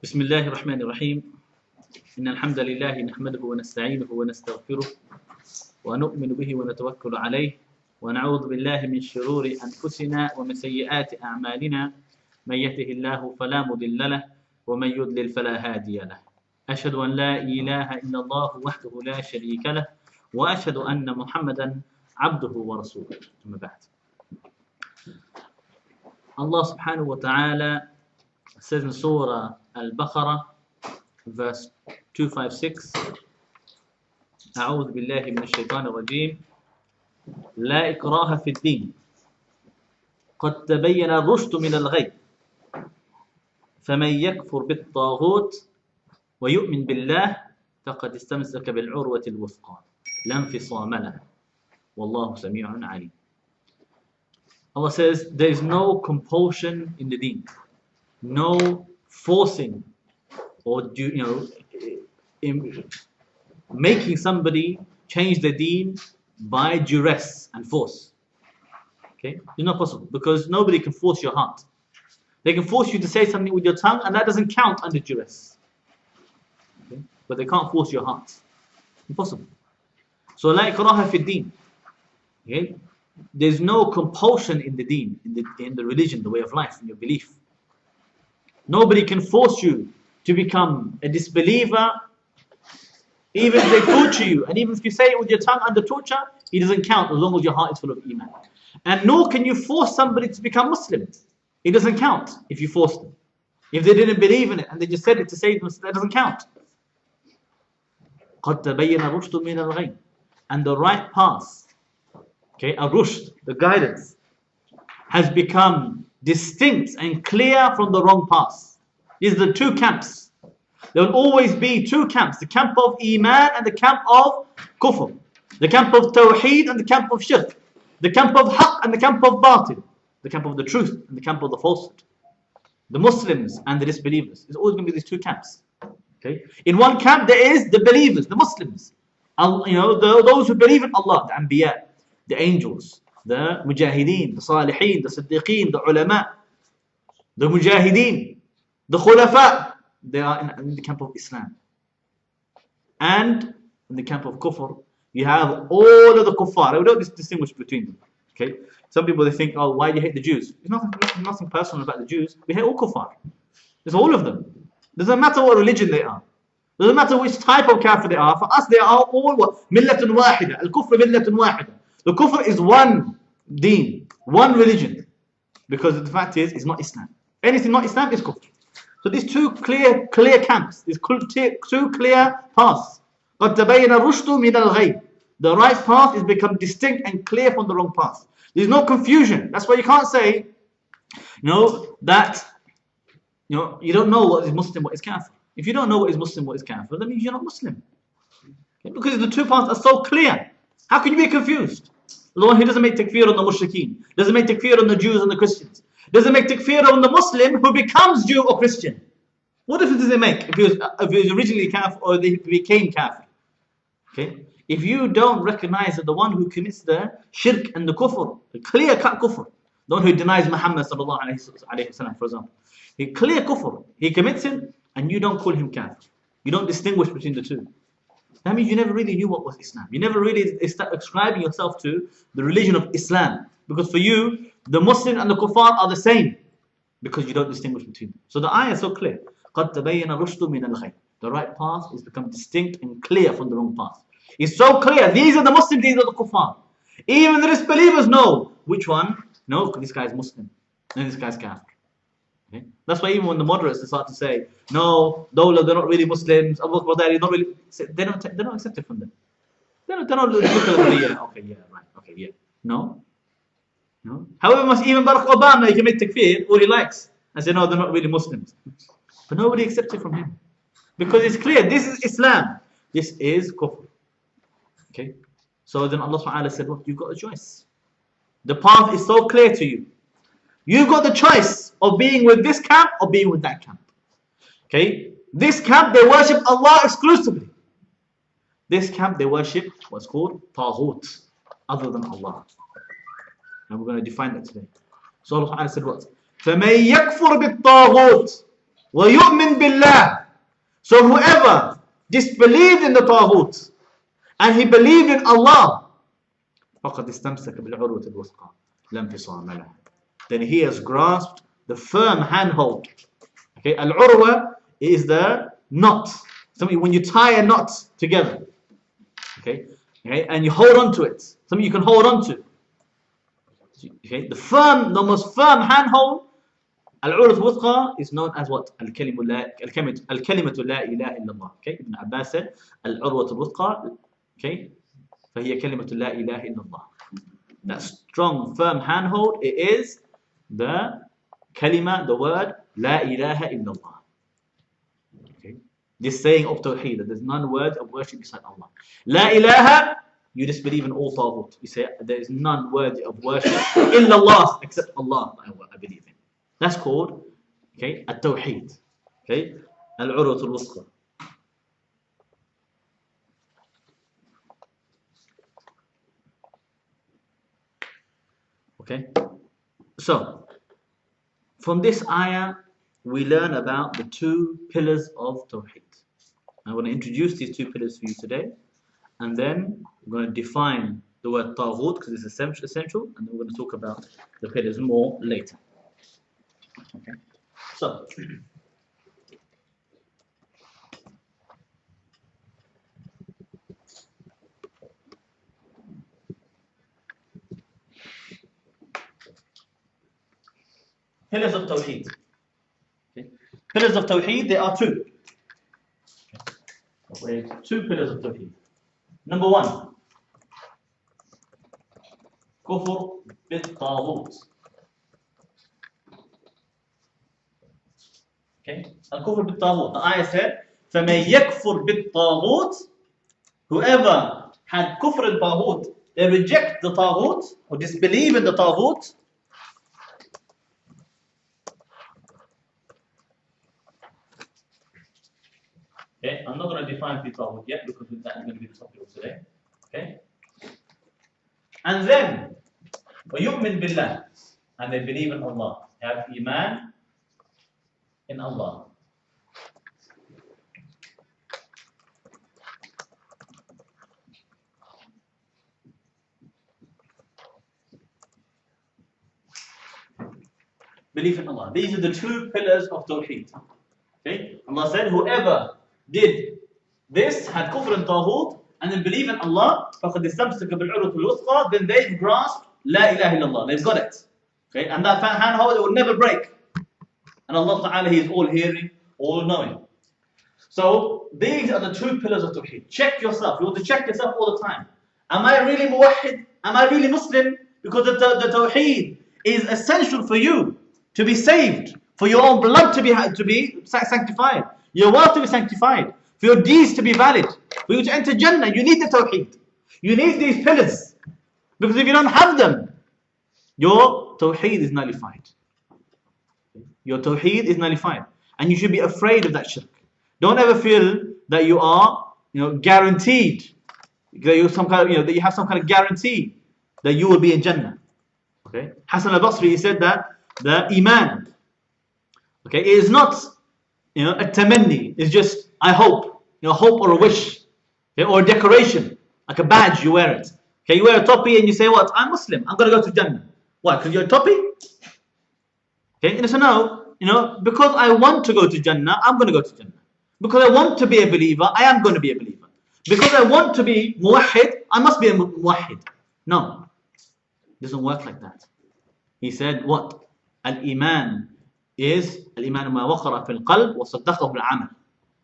بسم الله الرحمن الرحيم إن الحمد لله نحمده ونستعينه ونستغفره ونؤمن به ونتوكل عليه ونعوذ بالله من شرور أنفسنا ومن سيئات أعمالنا من يهده الله فلا مضل له ومن يضلل فلا هادي له أشهد أن لا إله إلا الله وحده لا شريك له وأشهد أن محمدا عبده ورسوله ثم بعد. Allah subhanahu wa ta'ala says in Surah Al-Baqarah, verse 256, أعوذ بالله من الشيطان الرجيم لا إكراه في الدين قد تبين الرشد من الغي فمن يكفر بالطاغوت ويؤمن بالله فقد استمسك بالعروة الوثقى لا انفصام لها والله سميع عليم. Allah says there is no compulsion in the deen, no forcing or making somebody change the deen by duress and force. Okay, it's not possible because nobody can force your heart. They can force you to say something with your tongue, and that doesn't count under duress. Okay? But they can't force your heart. Impossible. So la ikraha fi din. Okay? There's no compulsion in the deen, in the religion, the way of life, in your belief. Nobody can force you to become a disbeliever, even if they torture you. And even if you say it with your tongue under torture, it doesn't count as long as your heart is full of iman. And nor can you force somebody to become Muslim. It doesn't count if you force them. If they didn't believe in it and they just said it to say it, that doesn't count. قَدْ تَبَيَّنَ الرُّشْدُ مِنَ الْغَيِّ. And the right path, okay, al-rushd, the guidance, has become distinct and clear from the wrong path. These are the two camps. There will always be two camps, the camp of Iman and the camp of Kufr. The camp of Tawheed and the camp of Shirk. The camp of Haqq and the camp of Batil. The camp of the truth and the camp of the falsehood. The Muslims and the disbelievers. There's always going to be these two camps. Okay? In one camp there is the believers, the Muslims. Those who believe in Allah, the Anbiya, the angels, the Mujahideen, the Salihin, the Siddiqeen, the Ulama, the Mujahideen, the Khulafa. They are in the camp of Islam. And in the camp of Kufr, you have all of the kuffar. We don't distinguish between them. Okay? Some people, they think, oh, why do you hate the Jews? There's nothing personal about the Jews. We hate all kuffar. It's all of them. Doesn't matter what religion they are. Doesn't matter which type of kafir they are. For us, they are all what? Millatun wahida. Al-kufr millatun wahida. The kufr is one deen, one religion. Because the fact is, it's not Islam. Anything not Islam is kufr. So these two clear camps, these two clear paths. قَدْ تَبَيَّنَ الرُّشْدُ مِنَ الْغَيِّ. The right path is become distinct and clear from the wrong path. There's no confusion. That's why you can't say, that you don't know what is Muslim, what is kafir. If you don't know what is Muslim, what is kafir, that means you're not Muslim. Okay? Because the two paths are so clear. How can you be confused? The one who doesn't make takfir on the mushrikeen, doesn't make takfir on the Jews and the Christians, doesn't make takfir on the Muslim who becomes Jew or Christian. What difference does it make if he was originally kafir or if he became kafir? Okay? If you don't recognize that the one who commits the shirk and the kufr, the clear-cut kufr, the one who denies Muhammad sallallahu alayhi wasallam, for example, he clear kufr, he commits him, and you don't call him kafir. You don't distinguish between the two. That means you never really knew what was Islam. You never really started ascribing yourself to the religion of Islam. Because for you, the Muslim and the kuffar are the same. Because you don't distinguish between them. So the ayah is so clear. قَدْ تَبَيَّنَ الرُّشْدُ مِنَ الْغَيِّ. The right path is become distinct and clear from the wrong path. It's so clear. These are the Muslims, these are the kuffar. Even the disbelievers know which one. No, this guy is Muslim. And this guy's kafir. Okay? That's why even when the moderates start to say, no, Dawla, they're not really Muslims, Abu Bakr they're not really, they don't accept it from them. They're not look at them, yeah, okay, yeah, right, okay, yeah. No. However much even Barack Obama, he can make takfir, all he likes, and say, no, they're not really Muslims. But nobody accepts it from him. Because it's clear, this is Islam, this is kufr. Okay? So then Allah subhanahu wa ta'ala said, look, you've got a choice. The path is so clear to you. You've got the choice of being with this camp or being with that camp. Okay? This camp, they worship Allah exclusively. This camp, they worship what's called Taghoot, other than Allah. And we're going to define that today. So Allah said what? فَمَن يَكْفُرْ بِالطَّاغُوتِ. وَيُؤْمِن بِاللَّهِ. So whoever disbelieved in the Taghoot and he believed in Allah, فَقَدْ اسْتَمْسَكَ بِالْعُرْوَةِ الْوُثْقَى لَا انْفِصَامَ لَهَا. Then he has grasped the firm handhold. Okay, al-urwa is the knot. Something when you tie a knot together. Okay, and you hold on to it. Something you can hold on to. Okay, the most firm handhold, al-urwa al-wuthqa, is known as what? Al-kalimatu la ilaha illallah. Okay, Ibn Abbas said, al-urwa al-wuthqa, okay, فهي كلمة لا إله إلا الله. That strong, firm handhold, it is the kalima, the word La ilaha illallah. Okay? This saying of Tawheed, that there's none worthy of worship beside Allah. La ilaha, you disbelieve in all Taghut. You say there is none worthy of worship illallah, except Allah, I believe in. That's called, okay, at-Tawheed. Okay? Al-Urwatul Wuthqa. Okay? So, from this ayah, we learn about the two pillars of Tawheed. I'm going to introduce these two pillars for you today, and then we're going to define the word Taghoot because it's essential, and then we're going to talk about the pillars more later. Okay? So, pillars of Tawheed. Okay. Pillars of Tawheed, there are two. Okay. Two pillars of Tawheed. Number one, Kufr bit-Taghut. Okay, Al-Kufr bit-Taghut. The ayah said, فَمَنْ يَكْفُرْ بِالطَّاغُوتِ. Whoever had kufr al-Taghut, they reject the Taghut or disbelieve in the Taghut. Okay, I'm not going to define Taghut yet because that is going to be the topic of today. Okay, and then وَيُؤْمِن بِاللَّهِ, and they believe in Allah. They have iman in Allah. Belief in Allah. These are the two pillars of Tawheed. Okay, Allah said, whoever did this, had kufr and Taghut, and then believe in Allah, فَقَدْ اسْتَمْسَكَ بِالْعُرْوَةِ الْوُثْقَى, then they've grasped La ilaha illallah. They've got it. Okay, and that handhold, it will never break. And Allah Ta'ala, He is all hearing, all knowing. So these are the two pillars of Tawheed. Check yourself. You want to check yourself all the time. Am I really muwahhid? Am I really Muslim? Because the Tawheed is essential for you to be saved, for your own blood to be sanctified, your wealth to be sanctified, for your deeds to be valid, for you to enter Jannah. You need the Tawheed. You need these pillars. Because if you don't have them, your Tawheed is nullified. Your Tawheed is nullified. And you should be afraid of that shirk. Don't ever feel that you are, guaranteed, that you that you have some kind of guarantee that you will be in Jannah. Okay? Hassan al-Basri, he said that the iman, okay, it is not, a tamanni. It's just I hope, hope or a wish, okay, or a decoration, like a badge. You wear it. Okay, you wear a topi and you say, what? I'm Muslim. I'm going to go to Jannah. Why? Because you're a topi? Okay, and so no, because I want to go to Jannah, I'm going to go to Jannah. Because I want to be a believer, I am going to be a believer. Because I want to be muwahhid, I must be a muwahhid. No, it doesn't work like that. He said, what? Al-Iman is Al-Iman ma waqara fil qalb wa saddaqahu bil-amal.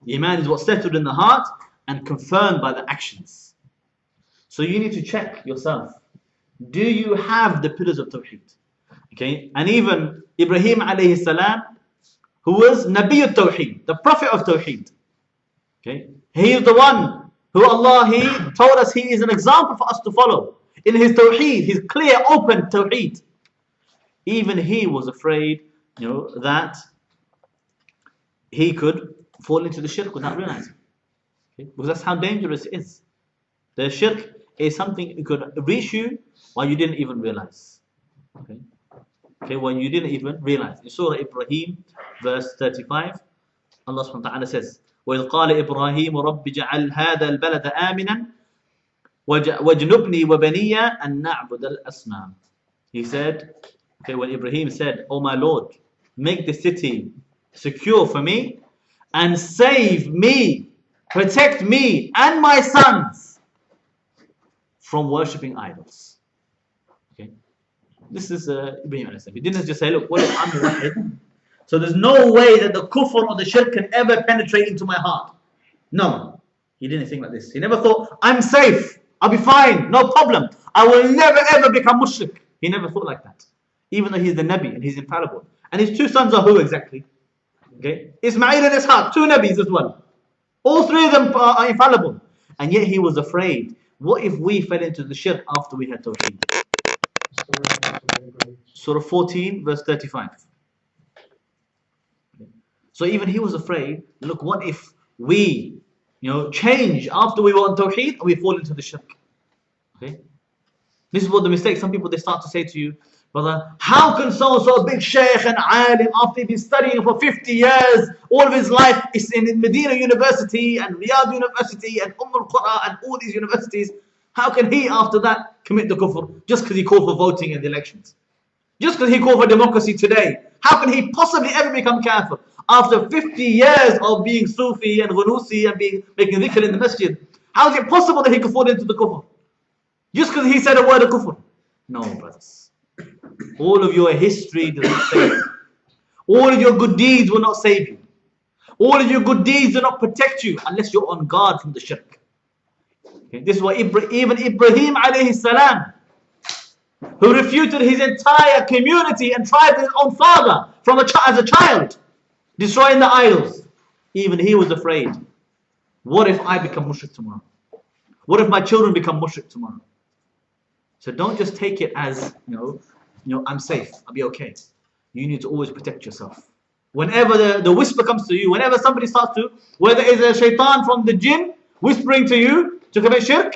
Iman is what's settled in the heart and confirmed by the actions. So you need to check yourself. Do you have the pillars of Tawheed? Okay, and even Ibrahim alayhi salam, who was Nabi al-Tawheed, the Prophet of Tawheed. Okay, he is the one who He told us he is an example for us to follow. In his Tawheed, his clear, open Tawheed. Even he was afraid, that he could fall into the shirk without realizing. Okay? Because that's how dangerous it is. The shirk is something that could reach you while you didn't even realize. Okay, when you didn't even realize. In Surah Ibrahim, verse 35, Allah subhanahu wa ta'ala says, وَإِذْ قَالَ إِبْرَاهِيمُ رَبِّ جَعَلْ هَذَا الْبَلَدَ آمِنًا وَاجْنُبْنِي وَبَنِيَّ أَن نَعْبُدَ الْأَصْنَامِ. He said, okay, when Ibrahim said, "Oh my Lord, make the city secure for me and save me, protect me and my sons from worshipping idols." Okay, this is Ibrahim alayhi salam. He didn't just say, "Look, what if I'm muwahhid? So there's no way that the kufr or the shirk can ever penetrate into my heart." No, he didn't think like this. He never thought, "I'm safe, I'll be fine, no problem. I will never ever become mushrik." He never thought like that. Even though he's the Nabi and he's infallible. And his two sons are who exactly? Okay, Ismail and Ishaq, two Nabis as well. All three of them are infallible. And yet he was afraid. What if we fell into the shirk after we had Tawheed? Surah 14 verse 35. So even he was afraid, look, what if we change after we were on Tawheed and we fall into the shirk? Okay? This is what the mistake, some people they start to say to you, brother, how can so a big shaykh and alim, after he's been studying for 50 years, all of his life is in Medina University and Riyadh University and al-Qura and all these universities, how can he after that commit the kufr just because he called for voting in the elections? Just because he called for democracy today, how can he possibly ever become kafir? After 50 years of being Sufi and Ghunusi and making dhikr in the masjid, how is it possible that he could fall into the kufr? Just because he said a word of kufr? No, brothers. All of your history does not save you. All of your good deeds will not save you. All of your good deeds do not protect you unless you're on guard from the shirk. Okay? This is why even Ibrahim alayhi salam, who refuted his entire community and tribe with his own father as a child, destroying the idols, even he was afraid. What if I become mushrik tomorrow? What if my children become mushrik tomorrow? So don't just take it as, I'm safe, I'll be okay. You need to always protect yourself. Whenever the whisper comes to you, whenever somebody starts to, whether it's a shaitan from the jinn whispering to you to commit shirk,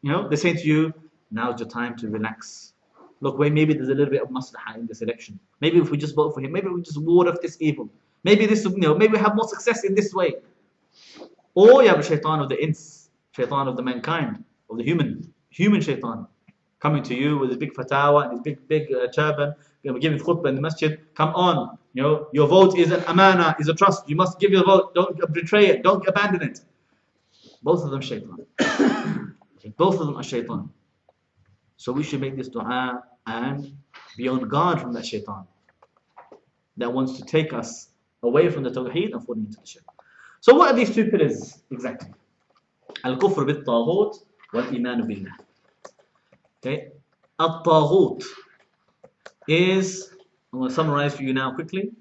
they say to you, now's your time to relax. Look, maybe there's a little bit of maslahah in this election. Maybe if we just vote for him, maybe we just ward off this evil. Maybe maybe we have more success in this way. Or you have a shaitan of the ins, shaitan of the mankind, of the human shaitan, coming to you with his big fatawa and his big turban, giving khutbah in the masjid. Come on, your vote is an amana, is a trust. You must give your vote. Don't betray it. Don't abandon it. Both of them shaitan. Both of them are shaitan. So we should make this dua and be on guard from that shaitan that wants to take us away from the tawheed and falling into the shirk. So what are these two pillars exactly? Al-kufr bil-taghut wal-iman billah. Okay, At-Taghoot is, I'm going to summarize for you now quickly.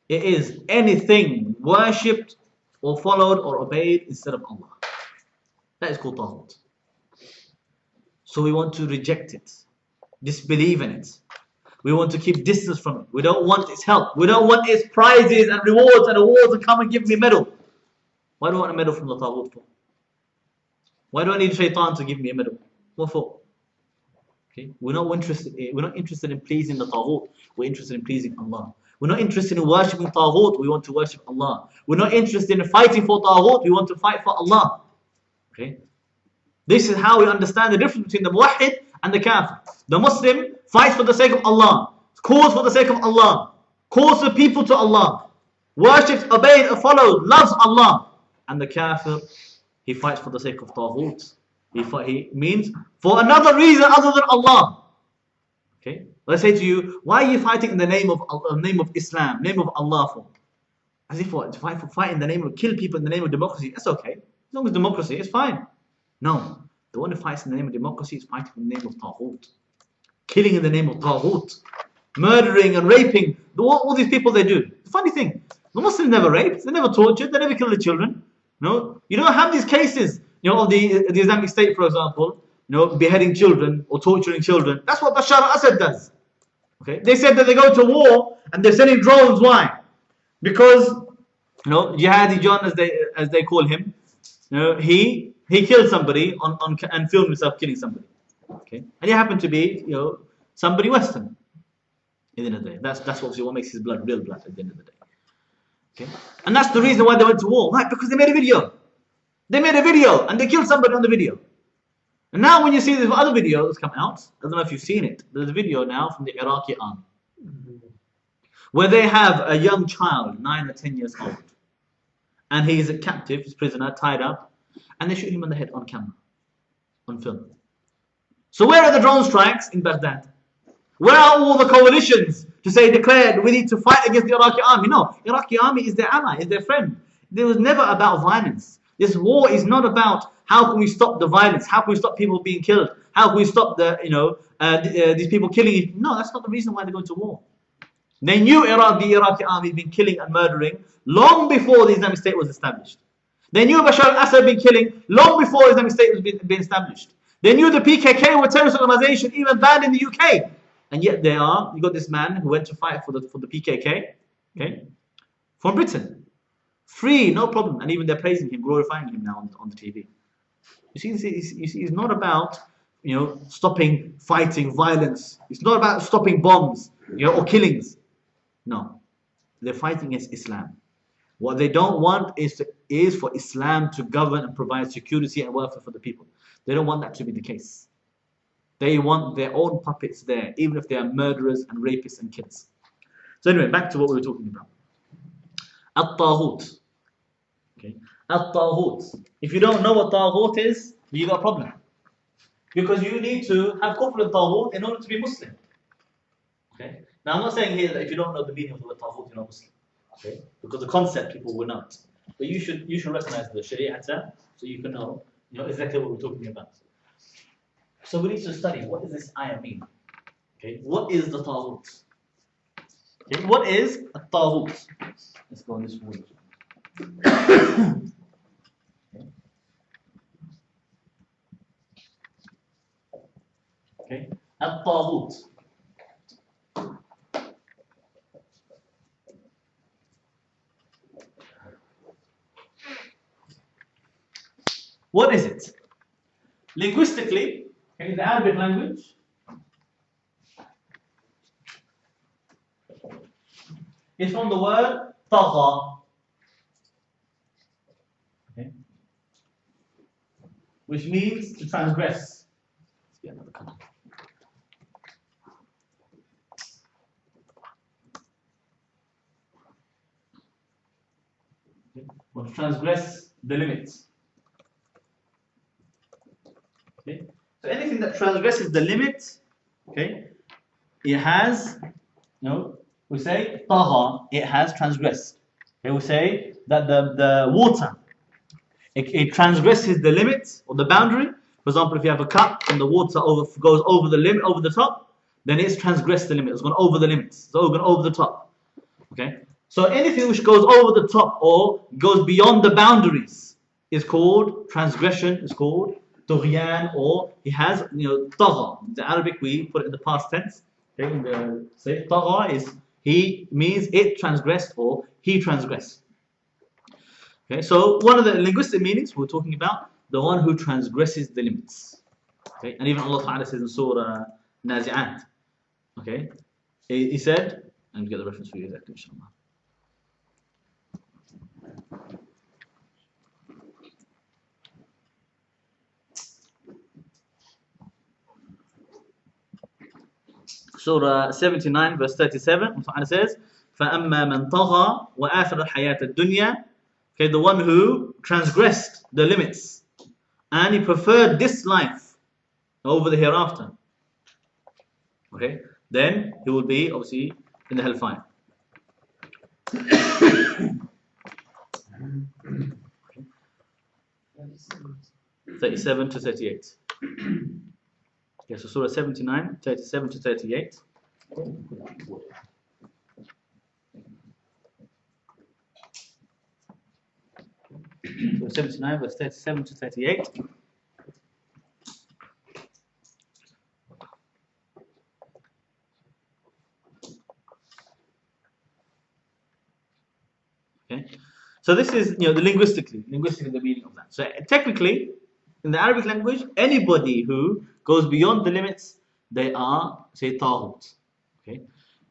It is anything worshipped or followed or obeyed instead of Allah. That is called Taghoot. So we want to reject it, disbelieve in it. We want to keep distance from it. We don't want its help. We don't want its prizes and rewards and awards and come and give me a medal. Why do I want a medal from the Taghoot for? Why do I need shaitan to give me a medal? What for? Okay? We're not interested in pleasing the Taghoot. We're interested in pleasing Allah. We're not interested in worshipping Taghoot. We want to worship Allah. We're not interested in fighting for Taghoot. We want to fight for Allah. Okay? This is how we understand the difference between the muwahhid and the kafir. The Muslim fights for the sake of Allah, calls for the sake of Allah, calls the people to Allah, worships, obeys, follows, loves Allah. And the kafir, he fights for the sake of Taghoot. He means for another reason other than Allah. Okay? Let's say to you, why are you fighting in the name of Islam, name of Allah for? As if what? To fight in the name of, kill people in the name of democracy. That's okay. As long as democracy, it's fine. No. The one who fights in the name of democracy is fighting in the name of Taghoot. Killing in the name of Taghoot. Murdering and raping. All these people they do. The funny thing, the Muslims never raped, they never tortured, they never killed the children. No, you don't have these cases, of the Islamic State, for example, beheading children or torturing children. That's what Bashar al-Assad does. Okay, they said that they go to war and they're sending drones. Why? Because Jihadi John, as they call him, he killed somebody and filmed himself killing somebody. Okay, and he happened to be somebody Western. At the end of the day, that's obviously what makes his blood real blood. At the end of the day, Okay? And that's the reason why they went to war. Why? Because they made a video. They made a video and they killed somebody on the video. And now when you see this other video that's come out, I don't know if you've seen it, there's a video now from the Iraqi army where they have a young child, 9 or 10 years old, and he is a captive, he's a prisoner, tied up, and they shoot him on the head on camera, on film. So where are the drone strikes in Baghdad? Where are all the coalitions to say, declared, we need to fight against the Iraqi army? No, Iraqi army is their ally, is their friend. It was never about violence. This war is not about how can we stop the violence, how can we stop people being killed, how can we stop the, these people killing each. No, that's not the reason why they're going to war. They knew the Iraqi army had been killing and murdering long before the Islamic State was established. They knew Bashar al-Assad had been killing long before the Islamic State was been established. They knew the PKK were a terrorist organization, even banned in the UK. And yet they are, you got this man who went to fight for the PKK, okay, from Britain. Free, no problem. And even they're praising him, glorifying him now on the TV. You see, it's not about, stopping fighting, violence. It's not about stopping bombs, or killings. No, they're fighting against Islam. What they don't want is for Islam to govern and provide security and welfare for the people. They don't want that to be the case. They want their own puppets there, even if they are murderers and rapists and killers. So anyway, back to what we were talking about. At-Taghoot. Okay, At-Taghoot. If you don't know what Taghoot is, you got a problem. Because you need to have kufr in Taghoot in order to be Muslim. Okay. Now I'm not saying here that if you don't know the meaning of the word Taghoot, you're not Muslim. Okay? Because the concept people will not. But you should recognize the Sharia, so you can know, exactly what we're talking about. So we need to study, what does this ayah mean? Okay, what is the Taghoot? Okay, what is a Taghoot? Let's go on this word. Okay, a Taghoot. What is it? Linguistically, in the Arabic language, it's from the word tagha, okay, which means to transgress. Let's get another color. Okay. Or to transgress the limits. Okay. So anything that transgresses the limit, okay, it has, we say tagha, it has transgressed. Okay, we say that the water, it transgresses the limit or the boundary. For example, if you have a cup and the water goes over the limit, over the top, then it's transgressed the limit. It's gone over the limits. It's gone over the top. Okay. So anything which goes over the top or goes beyond the boundaries is called transgression. Is called Tughyan, or he has, tagha. In the Arabic, we put it in the past tense. Okay, say tagha is he means it transgressed or he transgressed. Okay, so one of the linguistic meanings we're talking about, the one who transgresses the limits. Okay, and even Allah Ta'ala says in Surah Nazi'at. Okay, he said, let me get the reference for you exactly, inshallah. Surah 79 verse 37, Allah says, فَأَمَّا مَنْ طَغَى وَآثَرَ الْحَيَاةَ الدُّنْيَا. Okay, the one who transgressed the limits and he preferred this life over the hereafter. Okay, then he will be obviously in the hellfire. 37 to 38. Okay, so Surah 79, 37 to 38. Surah 79, verse 37 to 38. Okay, so this is the linguistically the meaning of that. So technically, in the Arabic language, anybody who goes beyond the limits, they are, say, Taghoot. Okay.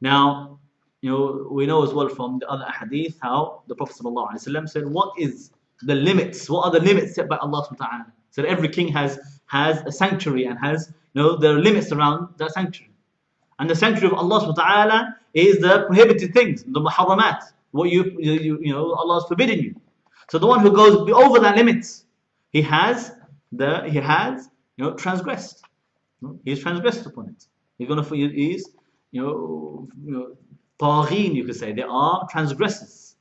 Now, we know as well from the other hadith how the Prophet ﷺ said, what is the limits? What are the limits set by Allah subhanahu wa ta'ala? So every king has a sanctuary and has, there are limits around that sanctuary. And the sanctuary of Allah subhanahu wa ta'ala is the prohibited things, the muharramat, what Allah has forbidden you. So the one who goes over that limit, he has transgressed. He's transgressed upon it. He's Tagheen, you could say. They are transgressors.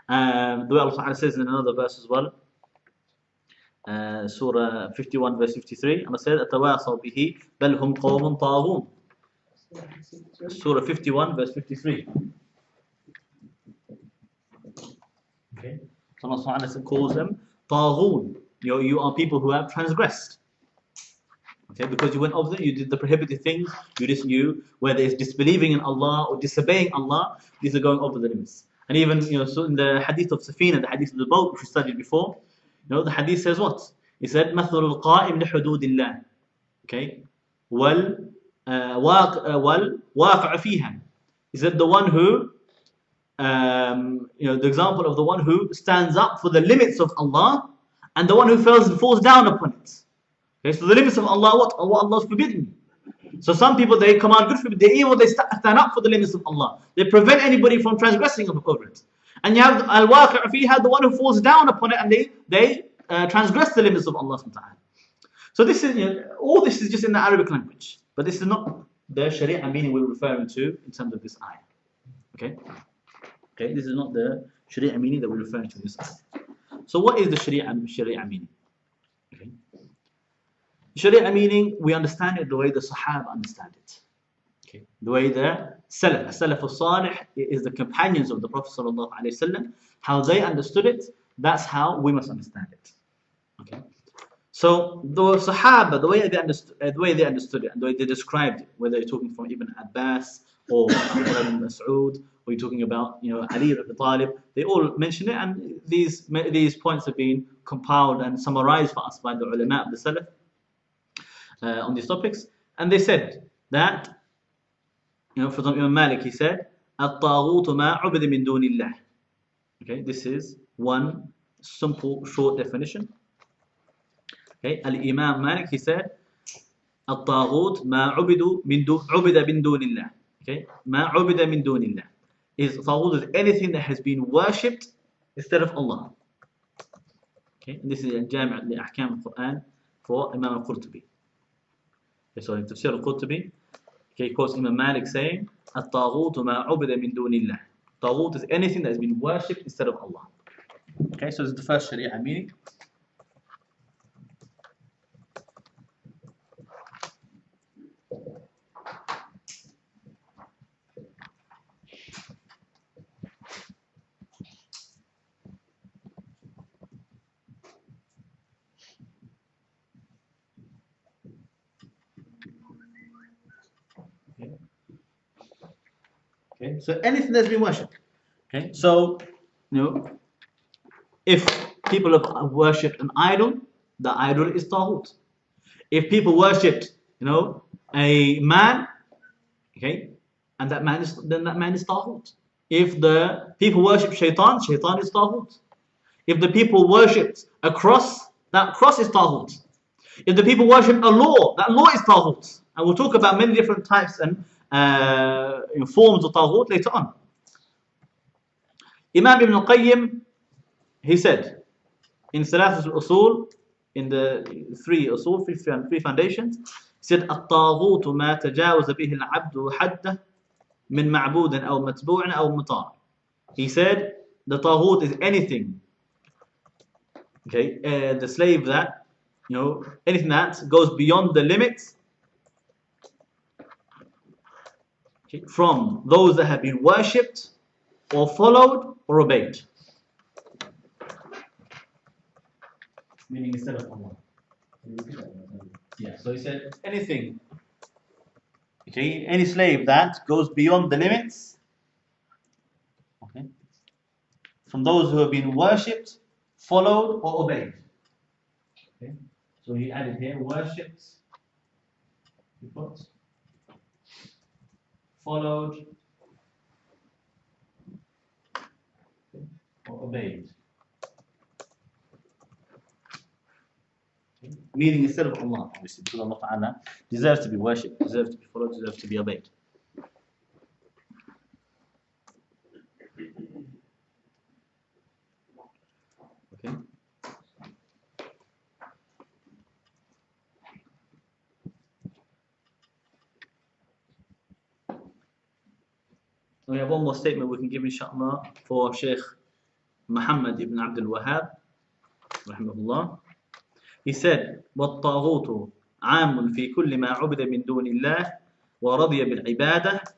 The way Allah says in another verse as well, Surah 51 verse 53, Allah says, أَتَوَاصَوْا بِهِ بَلْ هُمْ قَوْمٌ طَاغُونَ. Surah 51 verse 53. Okay. So Allah calls them Taghoot. You are people who have transgressed. Okay, because you went over there, you did the prohibited things, whether it's disbelieving in Allah or disobeying Allah, these are going over the limits. And even, so in the hadith of Safina, the hadith of the boat, which we studied before, the hadith says what? He said, مَثْلُ الْقَائِمْ لِحُدُودِ اللَّهِ. Okay? وَالْوَاقِعُ فِيهَا. He said, the one who, the example of the one who stands up for the limits of Allah, and the one who falls down upon it. Okay, so the limits of Allah, what Allah is forbidden. So some people, they command good, forbid, they stand up for the limits of Allah. They prevent anybody from transgressing over it. And you have al-waqi' fiha, the one who falls down upon it, and they transgress the limits of Allah subhanahu wa ta'ala. So this is, all this is just in the Arabic language. But this is not the Sharia meaning we're referring to in terms of this ayah. Okay, this is not the Sharia meaning that we're referring to in this ayah. So what is the Sharia meaning? Okay. Sharia meaning, we understand it the way the Sahaba understand it. Okay. The way the Salaf al-Salih is the companions of the Prophet sallallahu alaihi wasallam, how they understood it, that's how we must understand it. Okay. So the Sahaba, the way they understood it and the way they described it, whether you're talking from Ibn Abbas or Ibn Mas'ud, or you're talking about Ali ibn Abi Talib, they all mention it, and these points have been compiled and summarized for us by the ulama of the Salaf on these topics. And they said that, for example, Imam Malik, he said, الطاغوت ما عبد من دون الله. Okay, this is one simple short definition. Okay, Al-Imam Malik, he said, الطاغوت ما عبد من دون الله. Okay, ما عبد من دون الله. Taghut is anything that has been worshipped instead of Allah. Okay, and this is Jami' al-Ahkam al-Quran for Imam al-Qurtubi. Okay, so in Tafsir al-Qurtubi, he quotes Imam Malik saying, الطاغوت ما عبد من دون الله. Taghut is anything that has been worshipped instead of Allah. Okay, so this is the first Sharia meaning. Okay, so anything that's been worshipped. Okay, so if people have worshipped an idol, the idol is Taghut. If people worshipped, a man, okay, and that man is Taghut. If the people worship Shaitan is Taghut. If the people worshipped a cross, that cross is Taghut. If the people worship a law, that law is Taghut. And we'll talk about many different types and forms of Taghut later on. Imam Ibn al-Qayyim, he said, in Salath al-Usul, in the three foundations, he said, الطاغوت ما تجاوز به العبد حده من معبود أو متبوع أو مطاع. He said, the Taghut is anything, okay, the slave that, anything that goes beyond the limits, okay, from those that have been worshipped or followed or obeyed. Meaning instead of Allah. Yeah, so he said anything, okay, any slave that goes beyond the limits, okay, from those who have been worshipped, followed or obeyed. Okay, so he added here worshipped, followed or obeyed. Meaning instead of Allah, obviously, because Allah Ta'ala deserves to be worshipped, deserves to be followed, deserves to be obeyed. Okay. We have one more statement we can give, inshallah, for Shaykh Muhammad ibn Abdul Wahhab, rahimahullah. He said, وَالطَّاغُوتُ عَامٌ فِي كُلِّ مَا عُبِدَ مِن دُونِ اللَّهِ وَرَضِيَ بِالْعِبَادَةِ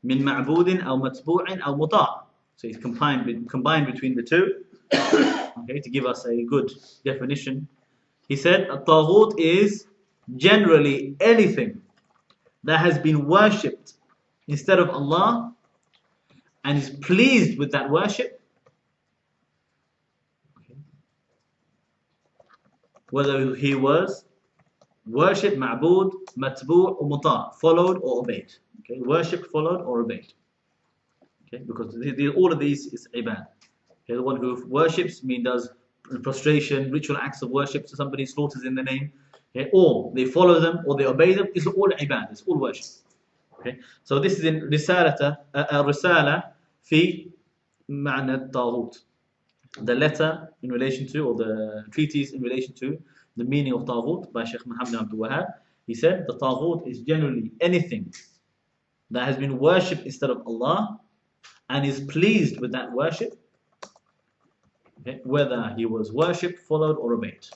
مِن مَعْبُودٍ أَوْ مَتْبُوعٍ أَوْ مُطَاعٍ. So he's combined between the two, okay, to give us a good definition. He said, a Taghoot is generally anything that has been worshipped instead of Allah and is pleased with that worship, whether he was worshipped, ma'bood, matbu' or muta', followed or obeyed. Okay, worshipped, followed or obeyed. Okay, because all of these is ibad. Okay, the one who worships does prostration, ritual acts of worship, so somebody slaughters in the name, okay, or they follow them or they obey them, it's all ibad, it's all worship. Okay, so this is in Risala fi Ma'na Taghoot, the letter in relation to, or the treatise in relation to the meaning of Taghoot by Shaykh Muhammad Abdul Wahhab. He said the Taghoot is generally anything that has been worshipped instead of Allah and is pleased with that worship, okay, whether he was worshipped, followed or obeyed.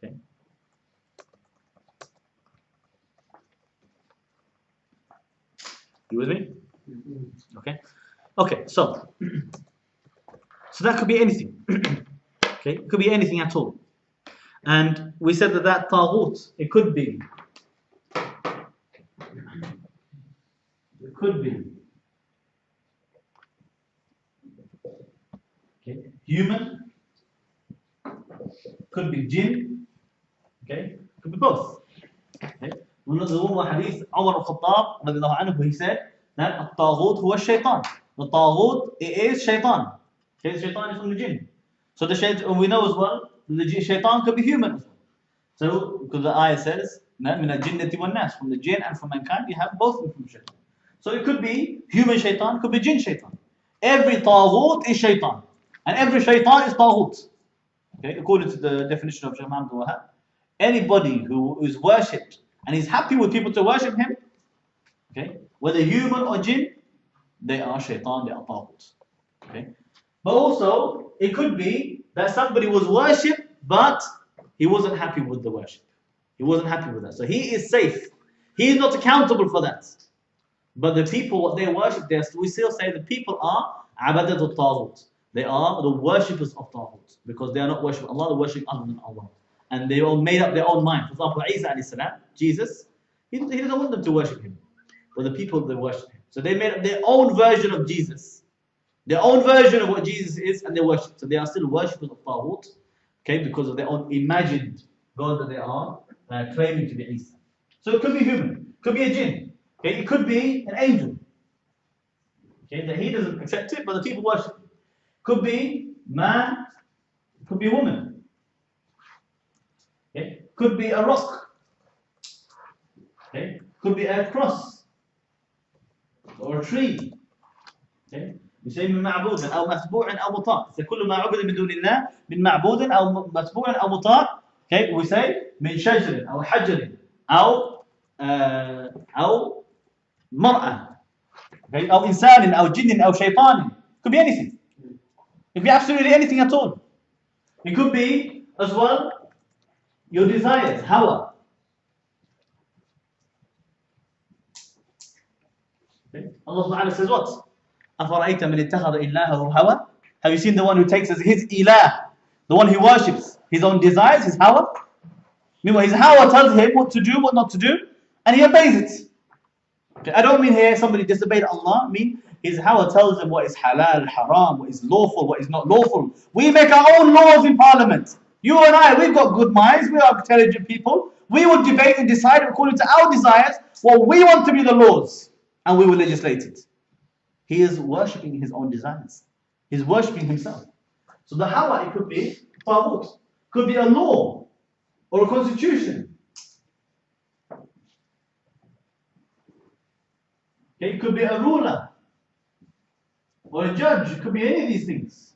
Okay. You with me? Okay. Okay, so that could be anything. Okay, it could be anything at all. And we said that Taghoot, it could be okay, human, could be jinn, okay, could be both. Okay. One of the hadith, Umar al-Khattab radiallahu anhu, he said that Taghoot huwa shaitan. The Taghoot, it is shaitan. Okay, shaitan is from the jinn. So the shaitan, we know as well, the shaitan could be human as well. So, because the ayah says, مِنَ الْجِنَّةِ وَالنَّاسِ, from the jinn and from mankind, you have both from shaitan. So it could be human shaitan, could be jinn shaitan. Every Taghoot is shaitan. And every shaitan is Taghoot. Okay, according to the definition of Shaykh Muhammad Wahhab. Anybody who is worshipped and is happy with people to worship him, okay, whether human or jinn, they are shaitan, they are Taghoot. Okay. But also, it could be that somebody was worshipped, but he wasn't happy with the worship. He wasn't happy with that. So he is safe. He is not accountable for that. But the people, what they worship, we still say the people are abadatul Taghoot. They are the worshippers of Taghoot. Because they are not worshipping Allah, they worship other than Allah. And they all made up their own mind. For example, Isa alayhi salam, Jesus, he doesn't want them to worship him. But the people, they worship him. So they made up their own version of Jesus. Their own version of what Jesus is, and they worship. So they are still worshippers of Taghoot, okay, because of their own imagined God that they are claiming to be Isa. So it could be human, could be a jinn, okay, it could be an angel, okay, that he doesn't accept it, but the people worship him. Could be man, could be a woman, okay, could be a rock, okay, could be a cross or a tree, okay. بشيء من معبود أو متبوع أو مطاع. So كل ما عبد من دون الله من معبود أو متبوع أو مطاع. Okay, we say من شجر أو حجر أو مرأة. Okay, أو إنسان أو جن أو شيطان. It could be anything. It could be absolutely anything at all. It could be as well your desires, hawa. Okay. Allah Subhanahu wa ta'ala says what? أَفَرَأَيْتَ مَنِ اتَّخَذَ إِلَّهَهُ هَوَى. Have you seen the one who takes as his ilah, the one who worships his own desires, his hawa? Meanwhile, his hawa tells him what to do, what not to do, and he obeys it. Okay, I don't mean here somebody disobeyed Allah. I mean his hawa tells him what is halal, haram, what is lawful, what is not lawful. We make our own laws in parliament. You and I, we've got good minds, we are intelligent people. We will debate and decide according to our desires what we want to be the laws. and we will legislate it. He is worshipping his own desires. He's worshipping himself. So the hawa, it could be Taghoot, could be a law or a constitution. Okay, it could be a ruler or a judge. It could be any of these things.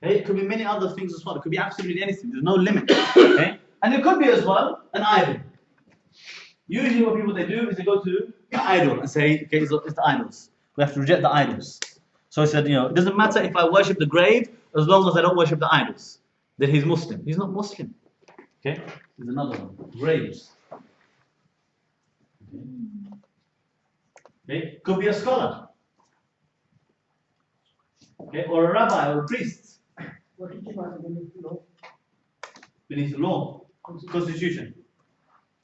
Okay, it could be many other things as well. It could be absolutely anything. There's no limit. Okay, and it could be as well an idol. Usually, what people they do is they go to the idol and say, okay, it's the idols. We have to reject the idols. So he said, it doesn't matter if I worship the grave as long as I don't worship the idols. Then he's Muslim. He's not Muslim. Okay, there's another one. Graves. Okay, could be a scholar. Okay, or a rabbi or a priest. What did you want beneath the law? Beneath the law, constitution.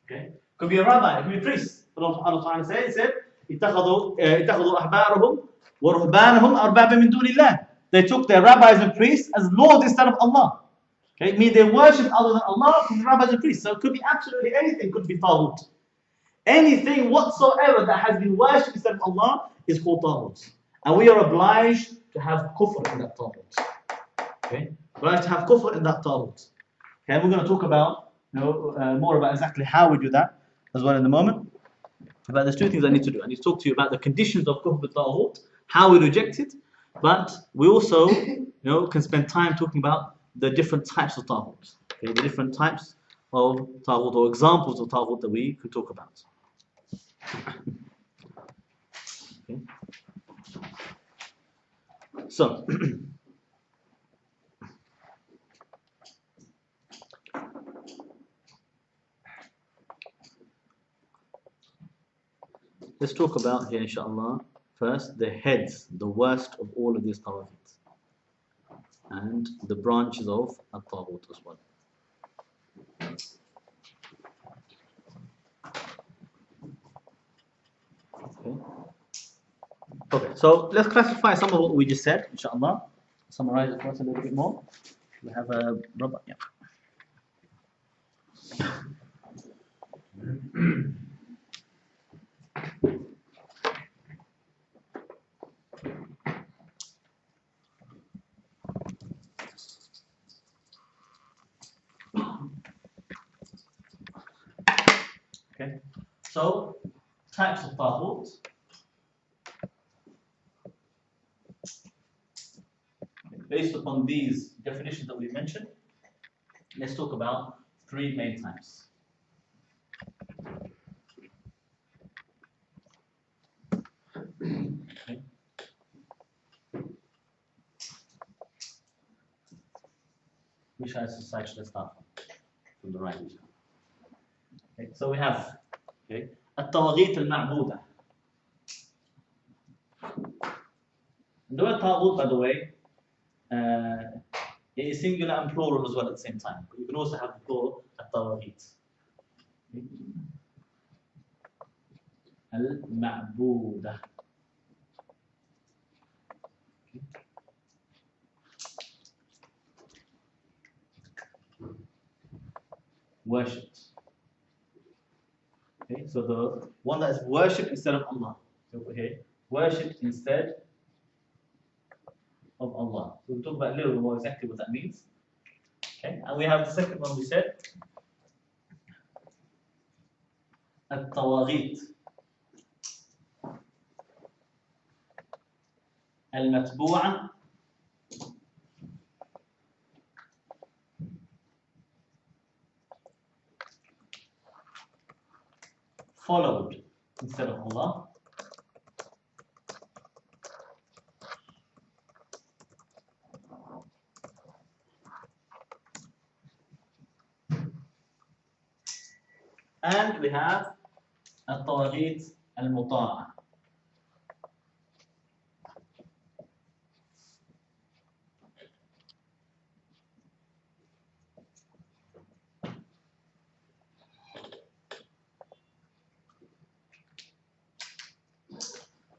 Okay, could be a rabbi, it could be a priest. Allah said, اتخذوا أحبارهم ورهبانهم أربابا من دون الله. They took their rabbis and priests as lords instead of Allah. Okay, meaning they worship other than Allah from the rabbis and priests. So it could be absolutely anything, could be Taghoot. Anything whatsoever that has been worshipped instead of Allah is called Taghoot. And we are obliged to have kufr in that Taghoot. Okay, obliged to have kufr in that Taghoot. Okay, and we're going to talk about more about exactly how we do that as well in a moment. But there's two things I need to do. I need to talk to you about the conditions of kufr with Taghoot, how we reject it, but we also can spend time talking about the different types of Taghoot. Okay, the different types of Taghoot or examples of Taghoot that we could talk about. Okay. So let's talk about here, inshallah, first the heads, the worst of all of these Taghoot, and the branches of a Taghoot as well. Okay, so let's classify some of what we just said, inshallah. Summarize it for us a little bit more. We have a rubber, yeah. Okay, so types of Taghoot. Based upon these definitions that we mentioned, let's talk about three main types. Okay. Which side should I start from the right? Okay. So we have الطواغيت المعبودة. The word Taghoot, by the way, it is singular and plural as well at the same time. But you can also have the plural الطواغيت. المعبودة. Worshipped. Okay, so the one that is worshipped instead of Allah. So worshipped instead of Allah. So we'll talk about a little bit more exactly what that means. Okay, and we have the second one we said. الطواغيت المتبوعة followed instead of Allah. And we have الطواغيت المطاعة.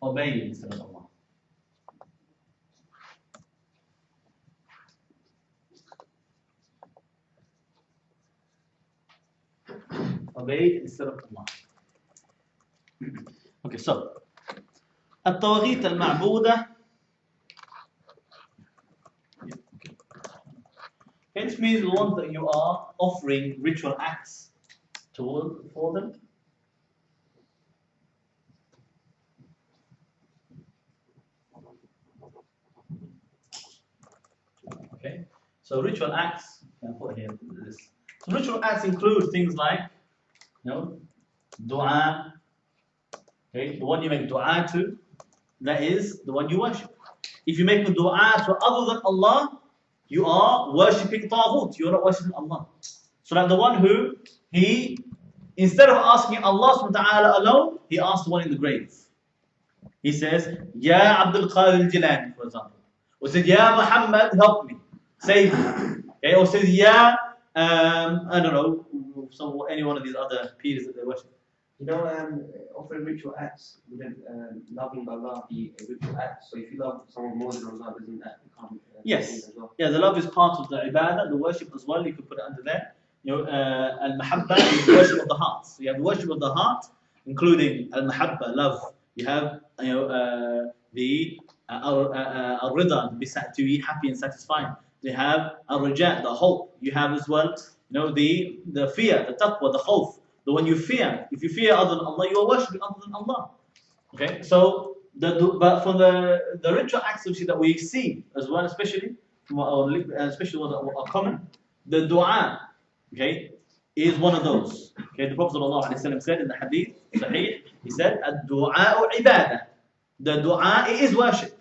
Obeyed instead of Allah. Obeyed instead of Allah. Okay, so الطواغيت المعبودة. This means the ones that you are offering ritual acts for them. Okay, so ritual acts, I'll put here this. So ritual acts include things like, dua. Okay, the one you make dua to, that is the one you worship. If you make a dua to other than Allah, you are worshipping Taghoot. You are not worshipping Allah. So like the one who, instead of asking Allah subhanahu wa ta'ala alone, he asked the one in the grave. He says, Ya Abdul Qadir al-Jilani, for example. Or said, Ya Muhammad, help me, save me. Okay? Or says, Ya, I don't know, any one of these other peers that they worship. Offering ritual acts, wouldn't loving Allah be a ritual act? So if you love someone more than Allah, doesn't that become yes. as well? Yeah, the love is part of the ibadah, the worship as well. You could put it under there. Al-mahabba is the worship of the heart. So you have the worship of the heart, including al-mahabba, love. You have the al-rida, to be happy and satisfied. You have al-raja, the hope. You have as well, the fear, the taqwa, the khawf. The one you fear. If you fear other than Allah, you are worshipping other than Allah. Okay, so but from the ritual acts that we see as well, especially what are common, the dua, okay, is one of those. Okay, the Prophet ﷺ said in the hadith, Sahih, he said, "Ad-du'a ibadah." The dua is worship.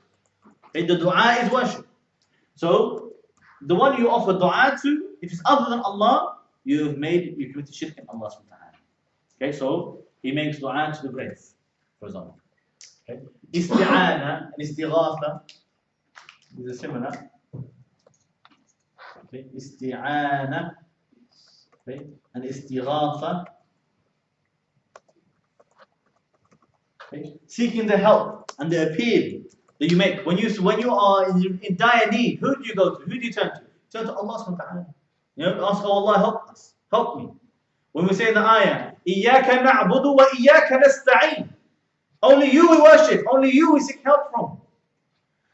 Okay, the dua is worship. So the one you offer dua to, if it's other than Allah, you committed shirk in Allah subhanahu wa ta'ala. Okay, so he makes dua to the grave, for example. Okay, isti'ana and istighatha, these are similar. Okay, isti'ana, okay, and istighatha. Okay, seeking the help and the appeal that you make when you are in dire need. Who do you go to? Who do you turn to? Turn to Allah subhanahu wa ta'ala. Ask, oh Allah, help us, help me. When we say in the ayah, إِيَّاكَ نَعْبُدُ وَإِيَّاكَ نَسْتَعِينُ, only you we worship, only you we seek help from.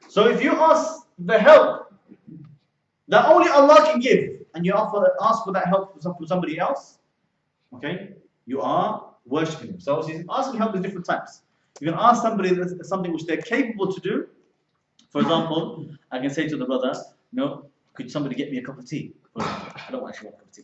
So if you ask the help that only Allah can give, and you ask for that help from somebody else, okay, you are worshipping Him. So asking help is different types. You can ask somebody something which they're capable to do. For example, I can say to the brother, could somebody get me a cup of tea? For example, I don't actually want a cup of tea.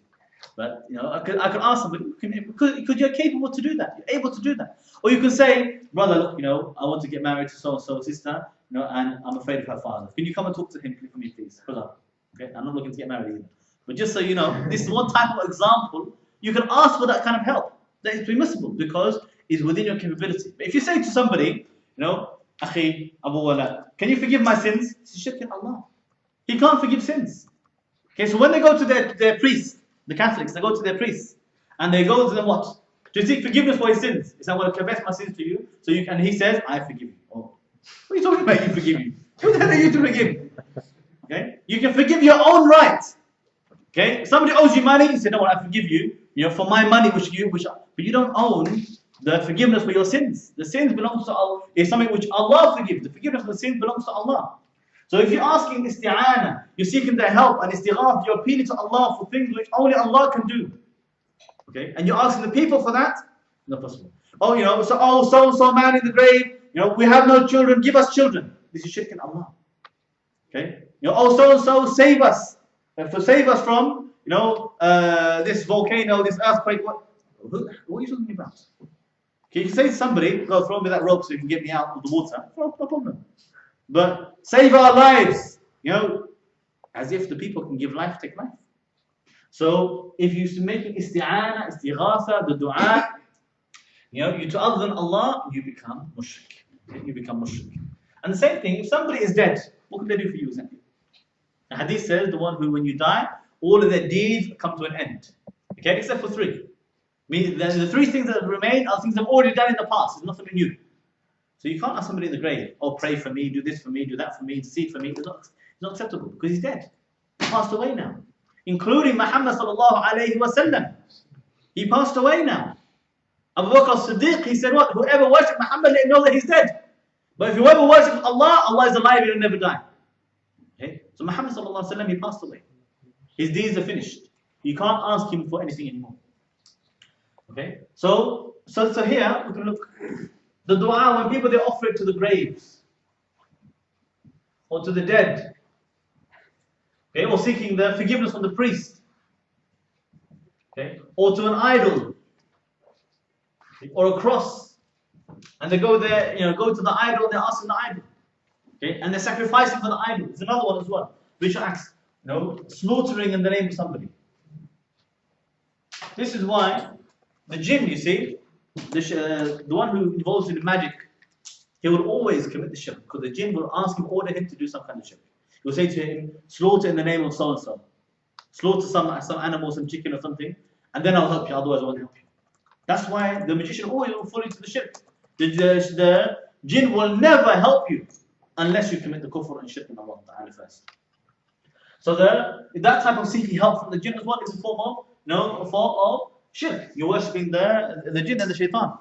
But I could ask somebody, could you're capable to do that? You're able to do that. Or you can say, brother, look, I want to get married to so and so sister, and I'm afraid of her father. Can you come and talk to him for me, please? Okay, I'm not looking to get married either. But just so you know, this is one type of example. You can ask for that kind of help. That is permissible because it's within your capability. But if you say to somebody, Akhi, Abu Wala, can you forgive my sins? It's shirk in Allah. He can't forgive sins. Okay, so when they go to their priest, the Catholics, they go to their priests and they go to them what? To seek forgiveness for his sins. He said, well, confess my sins to you, and he says, I forgive you. Oh, what are you talking about? You forgive you? Who the hell are you to forgive? Okay, you can forgive your own right. Okay, somebody owes you money, you say, no, I forgive you. For my money, but you don't own the forgiveness for your sins. The sins belongs to Allah. It's something which Allah forgives. The forgiveness of the sins belongs to Allah. So if you're asking isti'ana, you're seeking their help, and istighath, you're appealing to Allah for things which only Allah can do. Okay, and you're asking the people for that, not possible. So man in the grave, we have no children, give us children. This is shirk in Allah. Okay, so save us, save us from this volcano, this earthquake. What are you talking about? Okay, you can say to somebody, go throw me that rope so you can get me out of the water. No problem. But save our lives, as if the people can give life, take life. So if you're making isti'ana, istighatha, the dua, you to other than Allah, you become mushrik. Okay? You become mushrik. And the same thing, if somebody is dead, what can they do for you exactly? The hadith says the one who, when you die, all of their deeds come to an end. Okay, except for three. Meaning the three things that remain are things they've already done in the past. It's nothing new. So you can't ask somebody in the grave, pray for me, do this for me, do that for me, intercede for me. It's not acceptable because he's dead. He passed away now. Including Muhammad sallallahu alayhi wa sallam. He passed away now. Abu Bakr as-Siddiq, he said what? Whoever worshipped Muhammad, let him know that he's dead. But if whoever worships Allah, Allah is alive, he'll never die. Okay? So Muhammad sallallahu alaihi wasallam, he passed away. His deeds are finished. You can't ask him for anything anymore. Okay? So here we can look. The dua, when people they offer it to the graves or to the dead, okay, or seeking the forgiveness from the priest, okay, or to an idol, or a cross, and they go there, go to the idol, they're asking the idol, okay, and they're sacrificing for the idol. It's another one as well. Ritual acts, slaughtering in the name of somebody. This is why the jinn, you see, the one who involves in magic, he will always commit the shirk, because the jinn will ask him, order him to do some kind of shirk. He will say to him, slaughter in the name of so and so, slaughter some animal, some chicken or something, and then I'll help you, otherwise I won't help you. That's why the magician always will fall into the shirk. The jinn will never help you unless you commit the kufr and shirk in Allah Ta'ala first. So that type of seeking help from the jinn as well is a form of shirk. You're worshipping the jinn and the shaitan.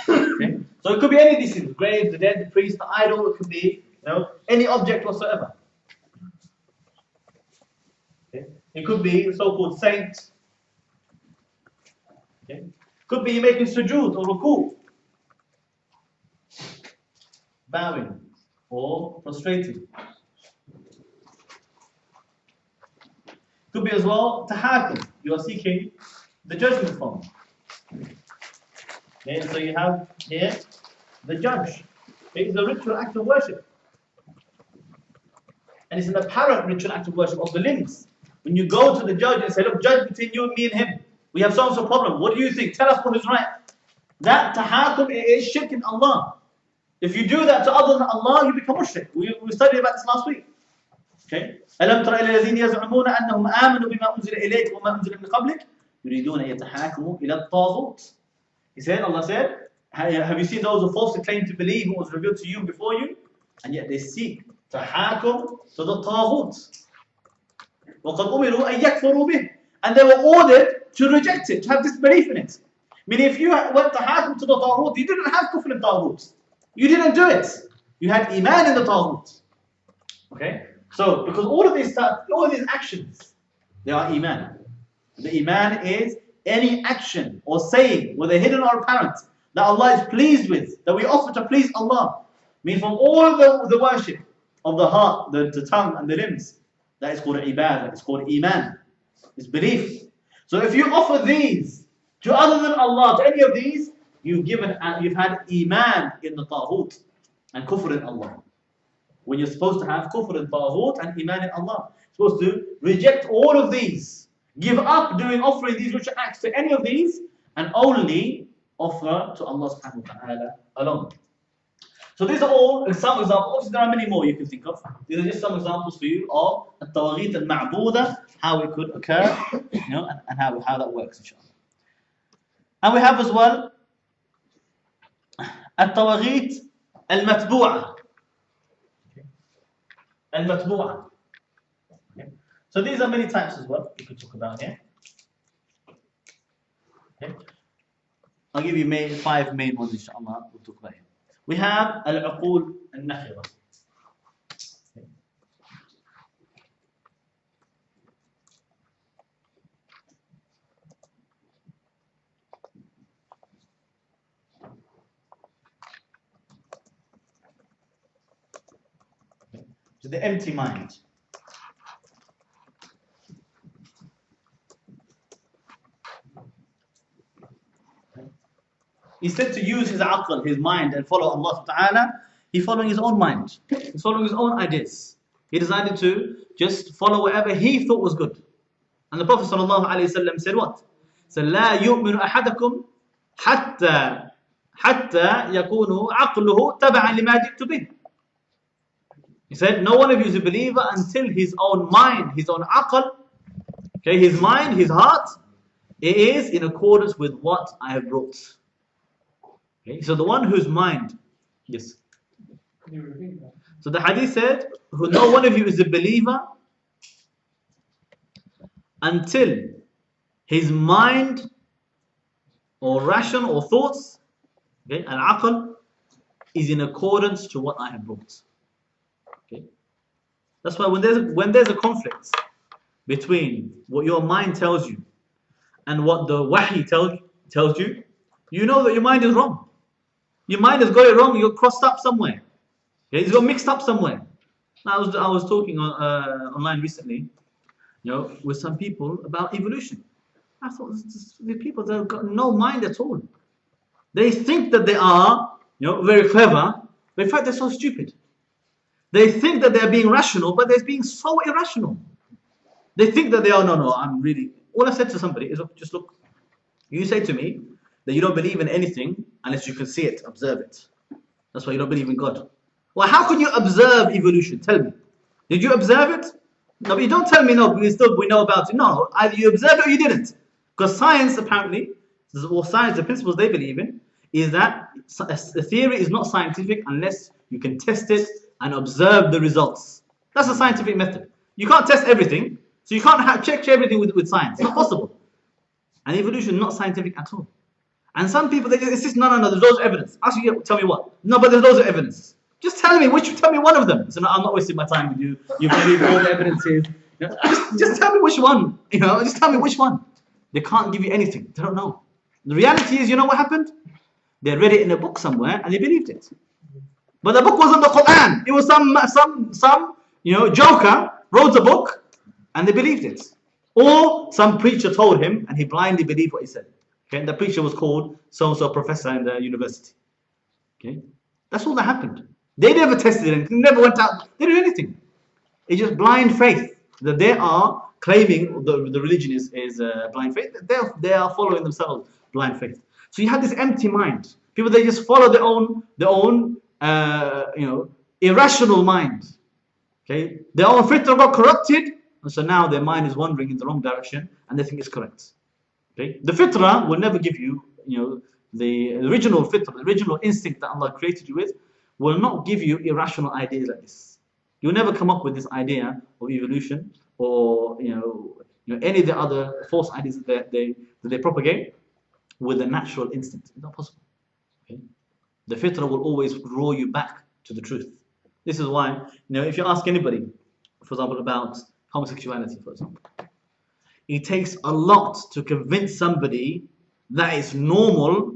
Okay? So it could be any of these things: the grave, the dead, the priest, the idol. It could be any object whatsoever. Okay? It could be the so-called saint. Okay? Could be you making sujood or ruku, bowing or prostrating. Could be as well tahakum. You are seeking the judgment from. Okay, so you have here the judge. It is a ritual act of worship. And it's an apparent ritual act of worship of the limbs. When you go to the judge and say, look, judge between you and me and him. We have so and so problem. What do you think? Tell us what is right. That tahakum is shirk in Allah. If you do that to other than Allah, you become mushrik. We studied about this last week. Okay? أَلَمْ تَرَ إِلَى الَّذِينَ يَزْعُمُونَ أَنَّهُمْ آمَنُوا بِمَا أُنزِلَ إِلَيْكَ وَمَا أُنزِلَ مِنْ قَبْلِكَ يُرِيدُونَ أَن يَتَحَاكَمُوا إِلَى الطَّاغُوتِ. Allah said, have you seen those who falsely claim to believe what was revealed to you before you? And yet they seek tahakum to the Taghoot. وَقَدْ أُمِرُوا أَن يَكْفُرُوا بِهِ. And they were ordered to reject it, to have disbelief in it. Meaning if you went tahakum to the Taghoot, you didn't have kufr in Taghoot. You didn't do it. You had iman in the Taghoot. Okay? So, because all of these actions, they are iman. The iman is any action or saying, whether hidden or apparent, that Allah is pleased with, that we offer to please Allah. Means from all of the worship of the heart, the tongue and the limbs, that is called ibadah, it's called iman. It's belief. So if you offer these to other than Allah, to any of these, you've had iman in the Taghoot and kufr in Allah. When you're supposed to have kufr in Taghoot and iman in Allah. You're supposed to reject all of these. Give up offering these ritual acts to any of these and only offer to Allah subhanahu wa ta'ala alone. So these are all some examples. Obviously there are many more you can think of. These are just some examples for you of al-tawagheet al-ma'boodah, how it could occur, and how that works, inshallah. And we have as well al-tawagheet al-matbu'ah. Al-matbu'ah. Okay. So these are many types as well we could talk about here. Okay. I'll give you 5 main ones, inshallah, we'll talk about here. We have al-uqul al-nakhira. So the empty mind. Instead to use his aql, his mind, and follow Allah Ta'ala, he's following his own mind. He's following his own ideas. He decided to just follow whatever he thought was good. And the Prophet ﷺ said what? So, لا يؤمن أحدكم حتى يكون عقله تبعا لما جئت به. He said, no one of you is a believer until his own mind, his own aql, okay, his mind, his heart, it is in accordance with what I have brought. Okay, so the one whose mind, yes. Can you repeat that? So the hadith said, no one of you is a believer until his mind or ration or thoughts, okay, al-aql, is in accordance to what I have brought. Okay? That's why when there's a conflict between what your mind tells you and what the wahi tells you, you know that your mind is wrong. Your mind has got it wrong. You're crossed up somewhere. Okay? It's got mixed up somewhere. I was talking online recently, with some people about evolution. I thought the people that have got no mind at all. They think that they are, very clever, but in fact they're so stupid. They think that they're being rational, but they're being so irrational. They think that they are, no, I'm really. All I said to somebody is, just look. You say to me that you don't believe in anything unless you can see it, observe it. That's why you don't believe in God. Well, how can you observe evolution? Tell me. Did you observe it? No, but you don't tell me no, we know about it. No, either you observed it or you didn't. Because science, apparently, or science, the principles they believe in, is that a theory is not scientific unless you can test it and observe the results. That's the scientific method. You can't test everything, so you can't check everything with science. It's not possible. And evolution is not scientific at all. And some people, they just insist, no, there's loads of evidence. Actually, tell me what? No, but there's loads of evidence. Just tell me one of them. So no, I'm not wasting my time with you. You believe all the evidences. Just tell me which one. Just tell me which one. They can't give you anything. They don't know. The reality is, you know what happened? They read it in a book somewhere and they believed it. But the book wasn't the Quran. It was some joker wrote a book and they believed it. Or some preacher told him and he blindly believed what he said. Okay, and the preacher was called so-and-so professor in the university. Okay, that's all that happened. They never tested anything, never went out, they didn't do anything. It's just blind faith that they are claiming the religion is blind faith. They are following themselves blind faith. So you have this empty mind. People, they just follow their own irrational mind. Okay, their own fitrah got corrupted, and so now their mind is wandering in the wrong direction, and they think it's correct. Okay, the fitrah will never give you, the original fitrah, the original instinct that Allah created you with, will not give you irrational ideas like this. You'll never come up with this idea of evolution or any of the other false ideas that they propagate with a natural instinct. It's not possible. Okay? The fitrah will always draw you back to the truth. This is why, if you ask anybody, for example, about homosexuality, for example, it takes a lot to convince somebody that it's normal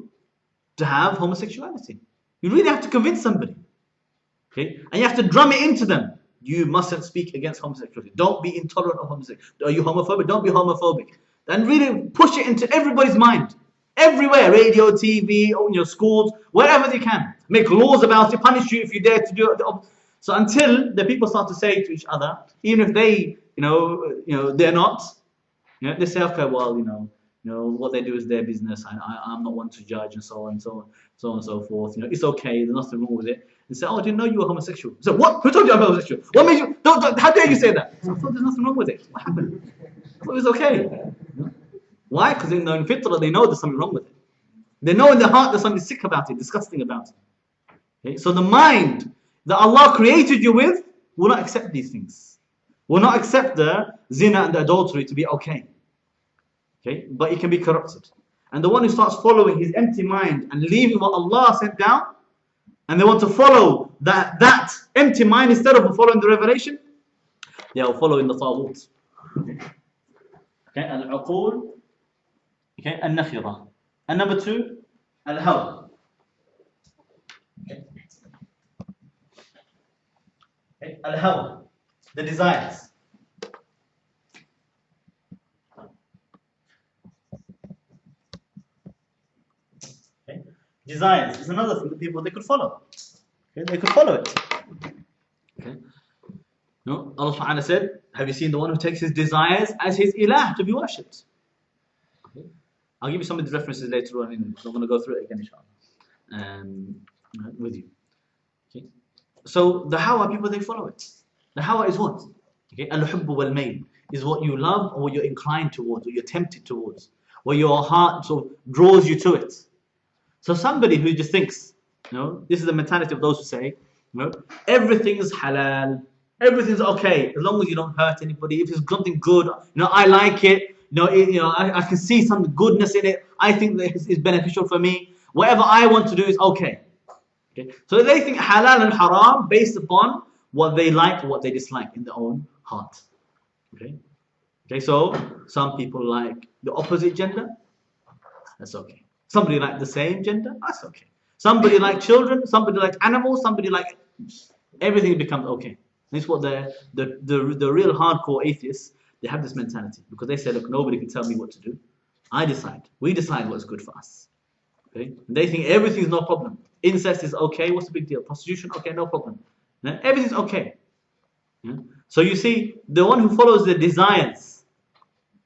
to have homosexuality. You really have to convince somebody. Okay? And you have to drum it into them. You mustn't speak against homosexuality. Don't be intolerant of homosexuality. Are you homophobic? Don't be homophobic. And really push it into everybody's mind. Everywhere, radio, TV, schools, wherever they can. Make laws about it, punish you if you dare to do it. So until the people start to say to each other, even if they, they're not, they say, okay, well, what they do is their business. I'm not one to judge, and so on and so and so forth. It's okay. There's nothing wrong with it. And say, oh, I didn't know you were homosexual. So what? Who told you I'm homosexual? What made you? Don't, how dare you say that? So I thought there's nothing wrong with it. What happened? I thought it was okay. Why? Because in fitrah they know there's something wrong with it. They know in their heart there's something sick about it, disgusting about it. Okay? So the mind that Allah created you with will not accept these things. Will not accept the zina and the adultery to be okay. Okay? But it can be corrupted. And the one who starts following his empty mind and leaving what Allah sent down, and they want to follow that empty mind instead of following the revelation, they are following the Taghoot. Okay, al-uqul, okay, al-nakhira. And number 2, al-hawa. Okay, al-hawa, the desires. Desires is another thing that people, they could follow. Okay? They could follow it. Okay? Allah subhanahu said, have you seen the one who takes his desires as his ilah to be worshipped? Okay? I'll give you some of the references later on, I'm going to go through it again, inshallah, with you. Okay? So the hawa, people, they follow it. The hawa is what? Okay? Al-hubbu wal-mayl is what you love or what you're inclined towards, or you're tempted towards, or your heart sort of draws you to it. So somebody who just thinks, this is the mentality of those who say, everything is halal, everything's okay, as long as you don't hurt anybody. If it's something good, I like it, I can see some goodness in it. I think that it's beneficial for me. Whatever I want to do is okay. Okay? So they think halal and haram based upon what they like, what they dislike in their own heart. Okay? Okay, so some people like the opposite gender, that's okay. Somebody like the same gender, that's okay. Somebody like children, somebody like animals, somebody like everything becomes okay. This is what the real hardcore atheists, they have this mentality because they say, look, nobody can tell me what to do. I decide. We decide what's good for us. Okay? And they think everything's no problem. Incest is okay. What's the big deal? Prostitution, okay, no problem. Yeah? Everything's okay. Yeah? So you see, the one who follows their desires,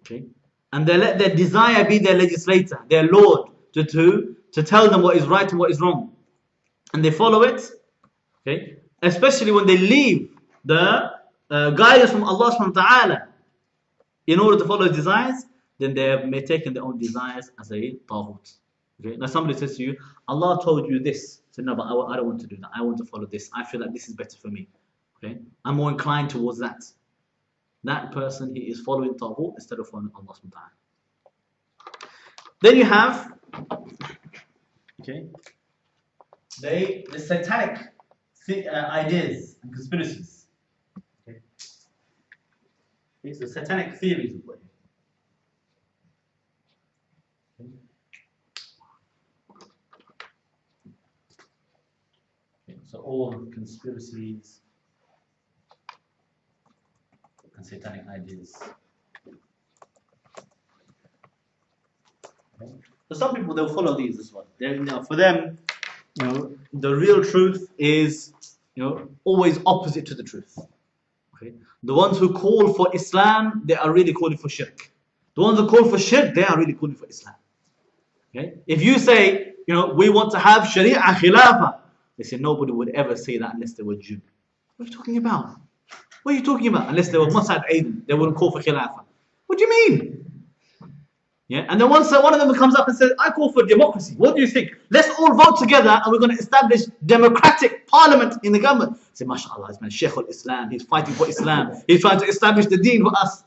okay, and they let their desire be their legislator, their Lord, to tell them what is right and what is wrong, and they follow it. Okay, especially when they leave the guidance from Allah subhanahu wa ta'ala in order to follow his desires, then they have taken their own desires as a Taghoot. Okay? Now somebody says to you, Allah told you this. So no, but I don't want to do that. I want to follow this. I feel like this is better for me. Okay? I'm more inclined towards that. That person, he is following Taghoot instead of following Allah subhanahu wa ta'ala. Then you have, okay, the satanic ideas and conspiracies. Okay? It's the satanic theories of way. Okay, so all conspiracies and satanic ideas. Okay. So some people, they'll follow these as well. For them, the real truth is, always opposite to the truth. Okay? The ones who call for Islam, they are really calling for shirk. The ones who call for shirk, they are really calling for Islam. Okay? If you say, we want to have Sharia Khilafah, they say nobody would ever say that unless they were Jew. What are you talking about? What are you talking about? Unless they were Mossad Aiden, they wouldn't call for Khilafah. What do you mean? Yeah, and then once one of them comes up and says, I call for democracy. What do you think? Let's all vote together and we're going to establish democratic parliament in the government. Say, mashallah, this man, Shaykh al-Islam, he's fighting for Islam. He's trying to establish the deen for us.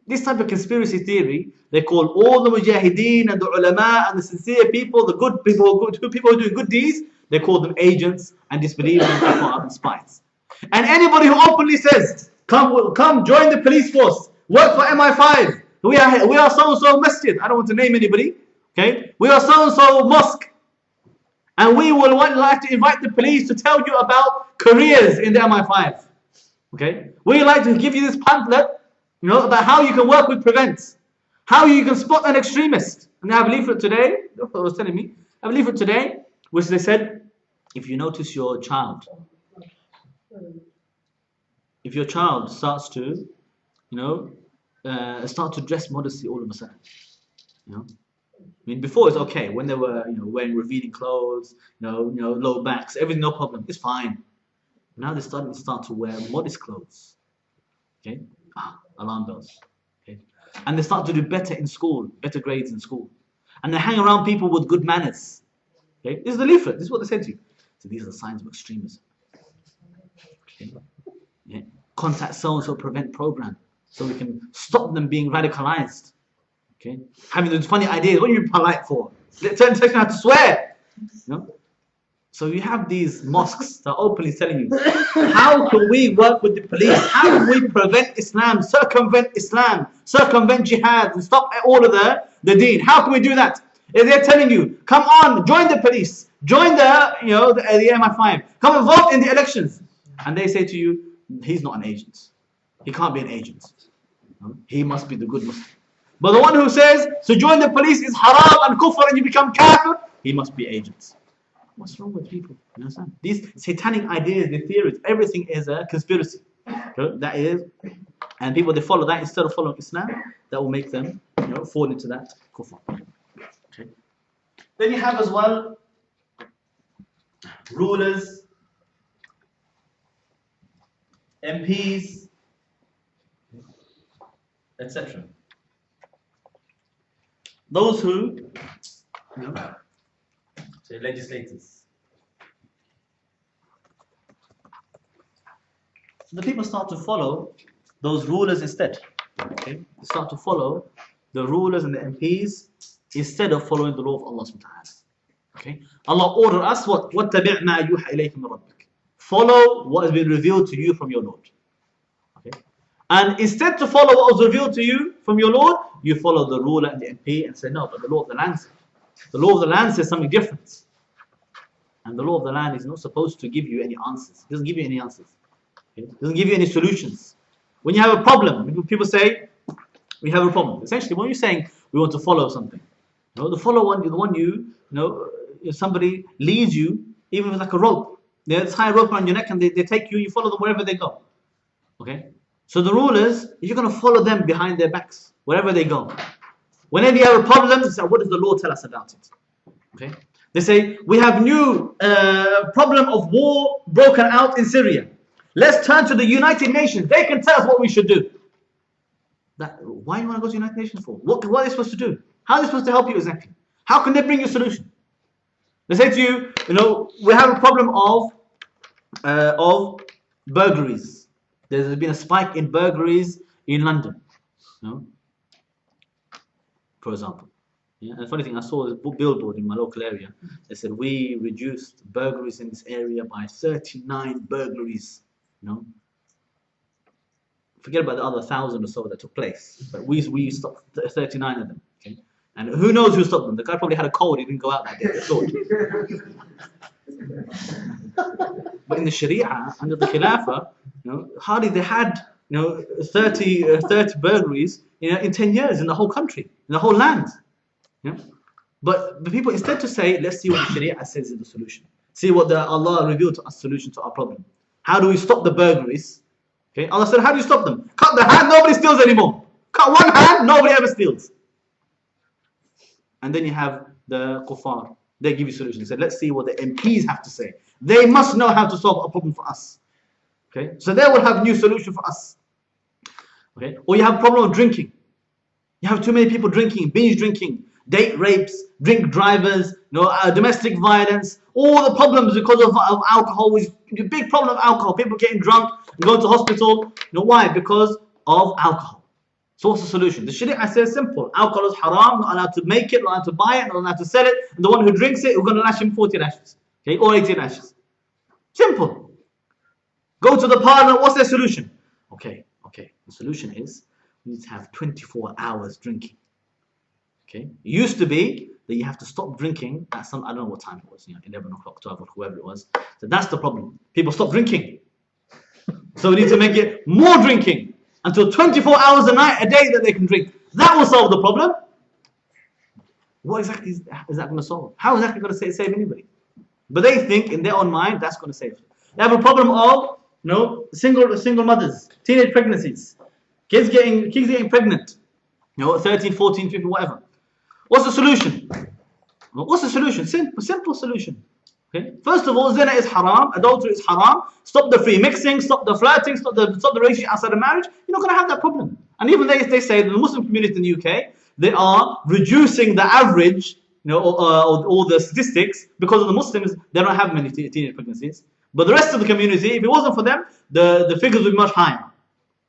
This type of conspiracy theory, they call all the mujahideen and the ulama and the sincere people, the good people, people who do good deeds, they call them agents and disbelievers and people are spies. And anybody who openly says, come join the police force, work for MI5, we are so-and-so masjid, I don't want to name anybody, okay? We are so-and-so mosque, and we will like to invite the police to tell you about careers in the MI5, okay? We like to give you this pamphlet, about how you can work with Prevent, how you can spot an extremist. And I have a leaflet today, Dr. was telling me, I have a leaflet today, which they said, if you notice your child, if your child starts to, start to dress modestly all of a sudden, I mean, before it's okay when they were, wearing revealing clothes, low backs, everything, no problem, it's fine. Now they're starting to wear modest clothes, okay? Alarm bells, okay? And they start to do better in school, better grades in school, and they hang around people with good manners. Okay? This is the leaflet. This is what they said to you. So these are the signs of extremism. Okay? Yeah. Contact so-and-so prevent program so we can stop them being radicalized. Okay? Having those funny ideas. What are you polite for? Certain sections have to swear. So you have these mosques that are openly telling you, how can we work with the police? How can we prevent Islam, circumvent jihad, and stop all of the deen? How can we do that? If they're telling you, come on, join the police, join the MI5, come and vote in the elections. And they say to you, he's not an agent. He can't be an agent. He must be the good Muslim. But the one who says, so join the police is haram and kufr and you become kafir, he must be agents. What's wrong with people? You understand? These satanic ideas, the theories, everything is a conspiracy. That is, and people, they follow that instead of following Islam, that will make them fall into that kufr. Okay. Then you have as well rulers, MPs, etc. Those who, say legislators. So the people start to follow those rulers instead. Okay? They start to follow the rulers and the MPs instead of following the law of Allah subhanahu wa ta'ala. Okay? Allah ordered us what? وَاتَّبِعْ مَا يُوحَى إِلَيْكَ مِنْ رَبِّكَ. Follow what has been revealed to you from your Lord. Okay? And instead to follow what was revealed to you from your Lord, you follow the ruler and the MP and say, no, but the law of the land says. The law of the land says something different. And the law of the land is not supposed to give you any answers. It doesn't give you any answers. Okay? It doesn't give you any solutions. When you have a problem, people say, we have a problem. Essentially, when you're saying we want to follow something, the follow one, the one if somebody leads you, even with like a rope, they tie a rope around your neck and they take you, you follow them wherever they go. Okay? So the rule is, you're going to follow them behind their backs, wherever they go. Whenever you have a problem, you say, what does the law tell us about it? Okay? They say, we have new problem of war broken out in Syria. Let's turn to the United Nations. They can tell us what we should do. Why do you want to go to the United Nations for? What are they supposed to do? How are they supposed to help you exactly? How can they bring you a solution? They say to you, we have a problem of burglaries. There's been a spike in burglaries in London, for example. Yeah? And the funny thing, I saw a billboard in my local area. They said, we reduced burglaries in this area by 39 burglaries. Forget about the other 1,000 or so that took place. But we stopped 39 of them. Okay? And who knows who stopped them? The guy probably had a cold, he didn't go out that day. But in the Sharia, under the Khilafah, hardly they had 30 burglaries in 10 years in the whole country, in the whole land. Yeah? But the people, instead to say, let's see what the Sharia says is the solution. See what Allah revealed to us solution to our problem. How do we stop the burglaries? Okay? Allah said, how do you stop them? Cut the hand, nobody steals anymore. Cut one hand, nobody ever steals. And then you have the kuffar. They give you solutions. They said, let's see what the MPs have to say. They must know how to solve a problem for us. Okay? So they will have a new solution for us. Okay? Or you have a problem of drinking. You have too many people drinking, binge drinking, date rapes, drink drivers, domestic violence, all the problems because of alcohol, which is a big problem of alcohol. People getting drunk and going to hospital. Why? Because of alcohol. So what's the solution? The Sharia says simple. Alcohol is haram, not allowed to make it, not allowed to buy it, not allowed to sell it. And the one who drinks it, we're going to lash him 40 lashes. Okay? Or 80 lashes. Simple. Go to the parliament, what's their solution? Okay. The solution is, we need to have 24 hours drinking. Okay? It used to be that you have to stop drinking at I don't know what time it was, 11 o'clock, 12 o'clock, whoever it was. So that's the problem. People stop drinking. So we need to make it more drinking until 24 hours a day that they can drink. That will solve the problem. What exactly is that going to solve? How is that going to save anybody? But they think in their own mind that's going to save them. They have a problem of single mothers, teenage pregnancies, kids getting pregnant, 13, 14, 15, whatever. What's the solution? What's the solution? Simple solution. Okay? First of all, zina is haram, adultery is haram. Stop the free mixing, stop the flirting, stop the relationship outside of marriage. You're not going to have that problem. And even they say that the Muslim community in the UK, they are reducing the average, all the statistics because of the Muslims. They don't have many teenage pregnancies. But the rest of the community, if it wasn't for them, the figures would be much higher.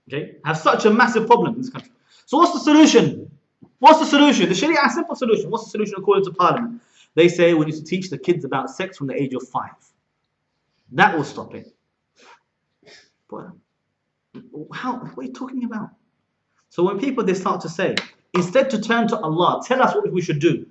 Okay? Have such a massive problem in this country. So what's the solution? What's the solution? The Sharia has a simple solution. What's the solution according to Parliament? They say we need to teach the kids about sex from the age of 5. That will stop it. But what are you talking about? So when people, they start to say, instead to turn to Allah, tell us what we should do.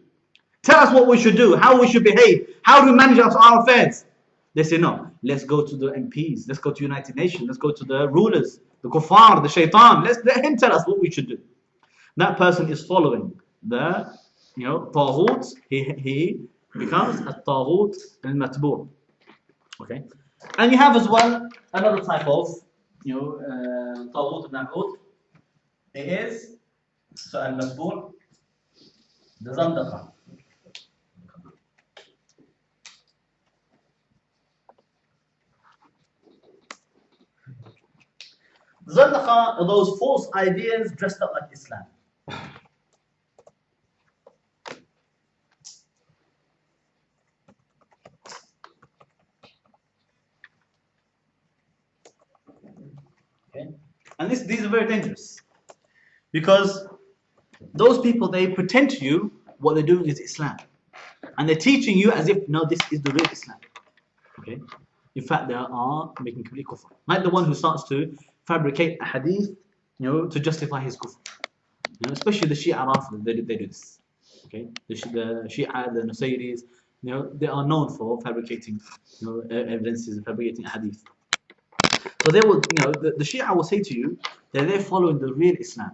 Tell us what we should do, how we should behave, how do we manage our affairs. They say, no, let's go to the MPs, let's go to United Nations, let's go to the rulers, the kuffar, the shaitan, let him tell us what we should do. That person is following the, Taghoot, he becomes a Taghoot al-Matbu'. Okay? And you have as well another type of, Taghoot al-Matbu'. It is, al-Matbu', the Zandaqa. Zandaqa are those false ideas dressed up like Islam. Okay? And these are very dangerous. Because those people, they pretend to you what they're doing is Islam. And they're teaching you as if, no, this is the real Islam. Okay? In fact, they are making complete kufr. Like the one who starts to fabricate a hadith, to justify his kufr. Especially the Shia Rafid, they do this. Okay? The Shia, the Nusayris, they are known for fabricating, evidences, fabricating a hadith. So they will, the Shia will say to you that they're following the real Islam.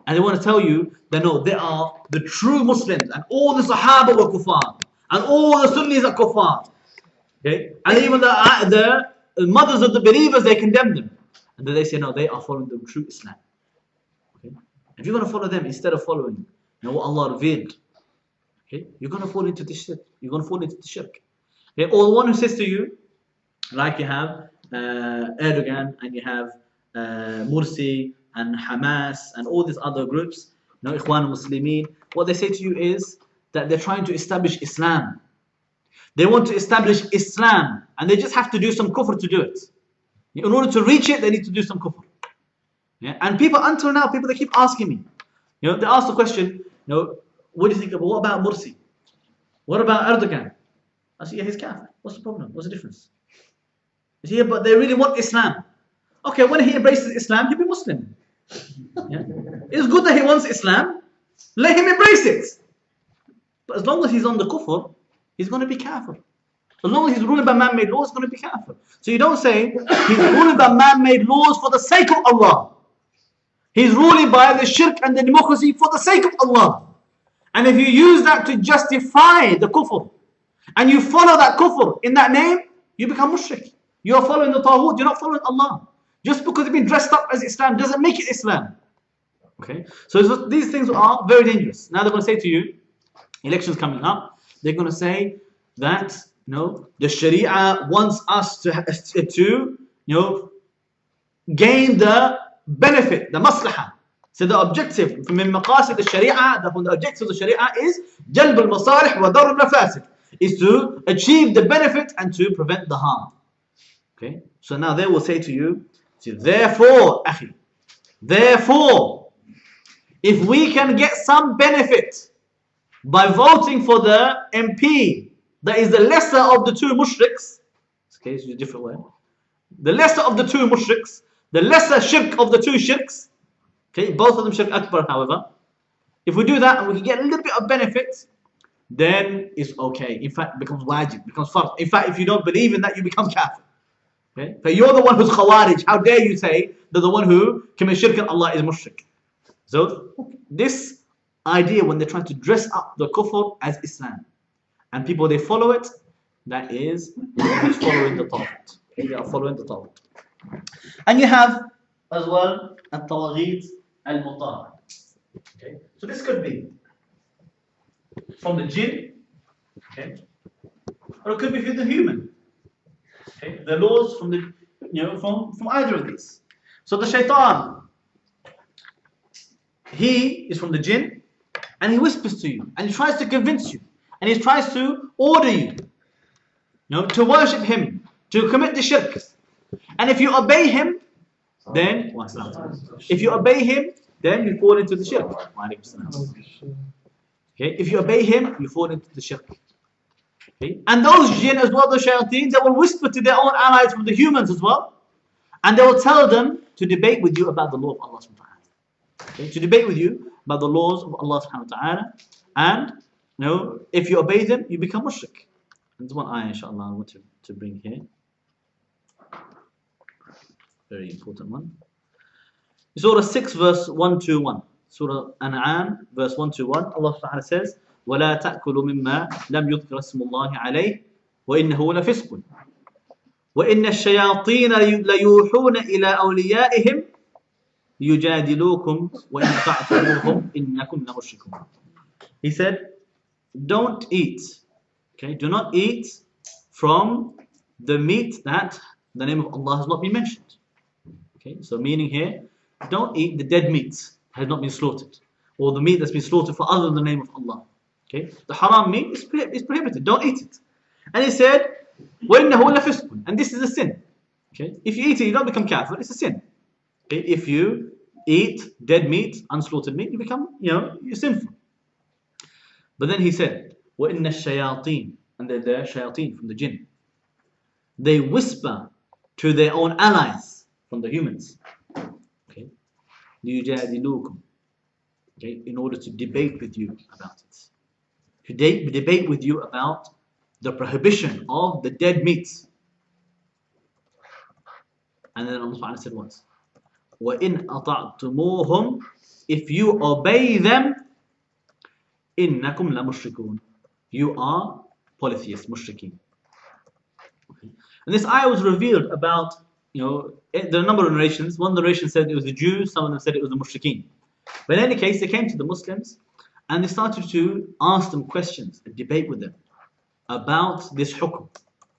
And they want to tell you that no, they are the true Muslims, and all the Sahaba were kuffar, and all the Sunnis are kuffar. Okay? And even the mothers of the believers, they condemn them. And then they say, no, they are following the true Islam. Okay? If you're going to follow them instead of following what Allah revealed, okay, you're going to fall into the shirk. You're going to fall into the shirk. Okay? Or the one who says to you, like you have Erdogan, and you have Mursi, and Hamas, and all these other groups, Ikhwan al-Muslimin, what they say to you is that they're trying to establish Islam. They want to establish Islam, and they just have to do some kufr to do it. In order to reach it, they need to do some kufr. Yeah? And people, until now, they keep asking me. They ask the question, what do you think about, what about Mursi? What about Erdogan? I say, yeah, he's kafir. What's the problem? What's the difference? He said, yeah, but they really want Islam. Okay, when he embraces Islam, he'll be Muslim. Yeah? It's good that he wants Islam. Let him embrace it. But as long as he's on the kufr, he's going to be kafir. As long as he's ruling by man-made laws, he's going to be kafir. So you don't say he's ruling by man-made laws for the sake of Allah. He's ruling by the shirk and the democracy for the sake of Allah. And if you use that to justify the kufr, and you follow that kufr in that name, you become mushrik. You are following the Taghoot, you're not following Allah. Just because you've been dressed up as Islam doesn't make it Islam. Okay? So these things are very dangerous. Now they're going to say to you, elections coming up, they're going to say that the Sharia wants us to gain the benefit, the maslahah. So the objective from maqasid al-Sharia, from the objectives of the Sharia is jalb al-masalih wa dar al-mafasid, is to achieve the benefit and to prevent the harm. Okay? So now they will say to you, therefore, if we can get some benefit by voting for the MP that is the lesser of the two mushriks, okay, it's a different way, the lesser of the two mushriks, the lesser shirk of the two shirks, okay, both of them shirk akbar, however, if we do that and we can get a little bit of benefit, then it's okay. In fact, it becomes wajib, becomes fard. In fact, if you don't believe in that, you become kafir. Okay? So you're the one who's khawarij. How dare you say that the one who commits shirk in Allah is mushrik? So this idea, when they're trying to dress up the kufr as Islam, and people, they follow it, that is following the Taghoot. They are following the Taghoot. And you have as well al-Tawaghit al-Mutara. Okay? So this could be from the jinn, okay? Or it could be from the human. Okay? The laws from the from either of these. So the shaitan, he is from the jinn, and he whispers to you, and he tries to convince you, and he tries to order you, to worship him, to commit the shirk. And if you obey him, then you fall into the shirk. Okay? If you obey him, you fall into the shirk. Okay? And those jinn as well, the shayateen, they will whisper to their own allies from the humans as well, and they will tell them to debate with you about the law of Allah subhanahu wa ta'ala. Okay? To debate with you about the laws of Allah subhanahu wa ta'ala, and if you obey them, you become mushrik. And there's one ayah, inshallah, I want to bring here. Very important one. Surah 6, verse 121. Surah An'am, verse 121. Allah subhanahu wa ta'ala says, وَلَا تَأْكُلُوا مِمَّا لَمْ يُذْكَرَ اسْمُ اللَّهِ عَلَيْهِ وَإِنَّهُ لَفِسْقٌ وَإِنَّ الشَّيَاطِينَ لَيُوحُونَ إِلَىٰ أَوْلِيَائِهِمْ لِيُجَادِلُوكُمْ وَإِنْ تَعْتَمُوهُمْ إِنَّكُمْ لَمُشْرِكُونَ. He said, don't eat, okay, do not eat from the meat that the name of Allah has not been mentioned. Okay, so meaning here, don't eat the dead meat that has not been slaughtered, or the meat that's been slaughtered for other than the name of Allah. Okay, the haram meat is prohibited. Don't eat it. And he said, وَإِنَّهُ لَفِسْقٌ, and this is a sin. Okay, if you eat it, you don't become kafir. It's a sin. Okay, if you eat dead meat, unslaughtered meat, you become, you're sinful. But then he said, وَإِنَّ الشَّيَاطِينَ, and they're the shayateen from the jinn. They whisper to their own allies from the humans. Okay? لِيُجَادِلُوكُمْ. Okay? In order to debate with you about it. To debate with you about the prohibition of the dead meats. And then Allah said what? وَإِنْ أَطَعْتُمُوهُمْ, if you obey them, إِنَّكُمْ لَمُشْرِكُونَ, you are polytheists, mushrikeen. Okay. And this ayah was revealed about, there are a number of narrations. One narration said it was the Jews, some of them said it was the mushrikeen. But in any case, they came to the Muslims and they started to ask them questions and debate with them about this hukum.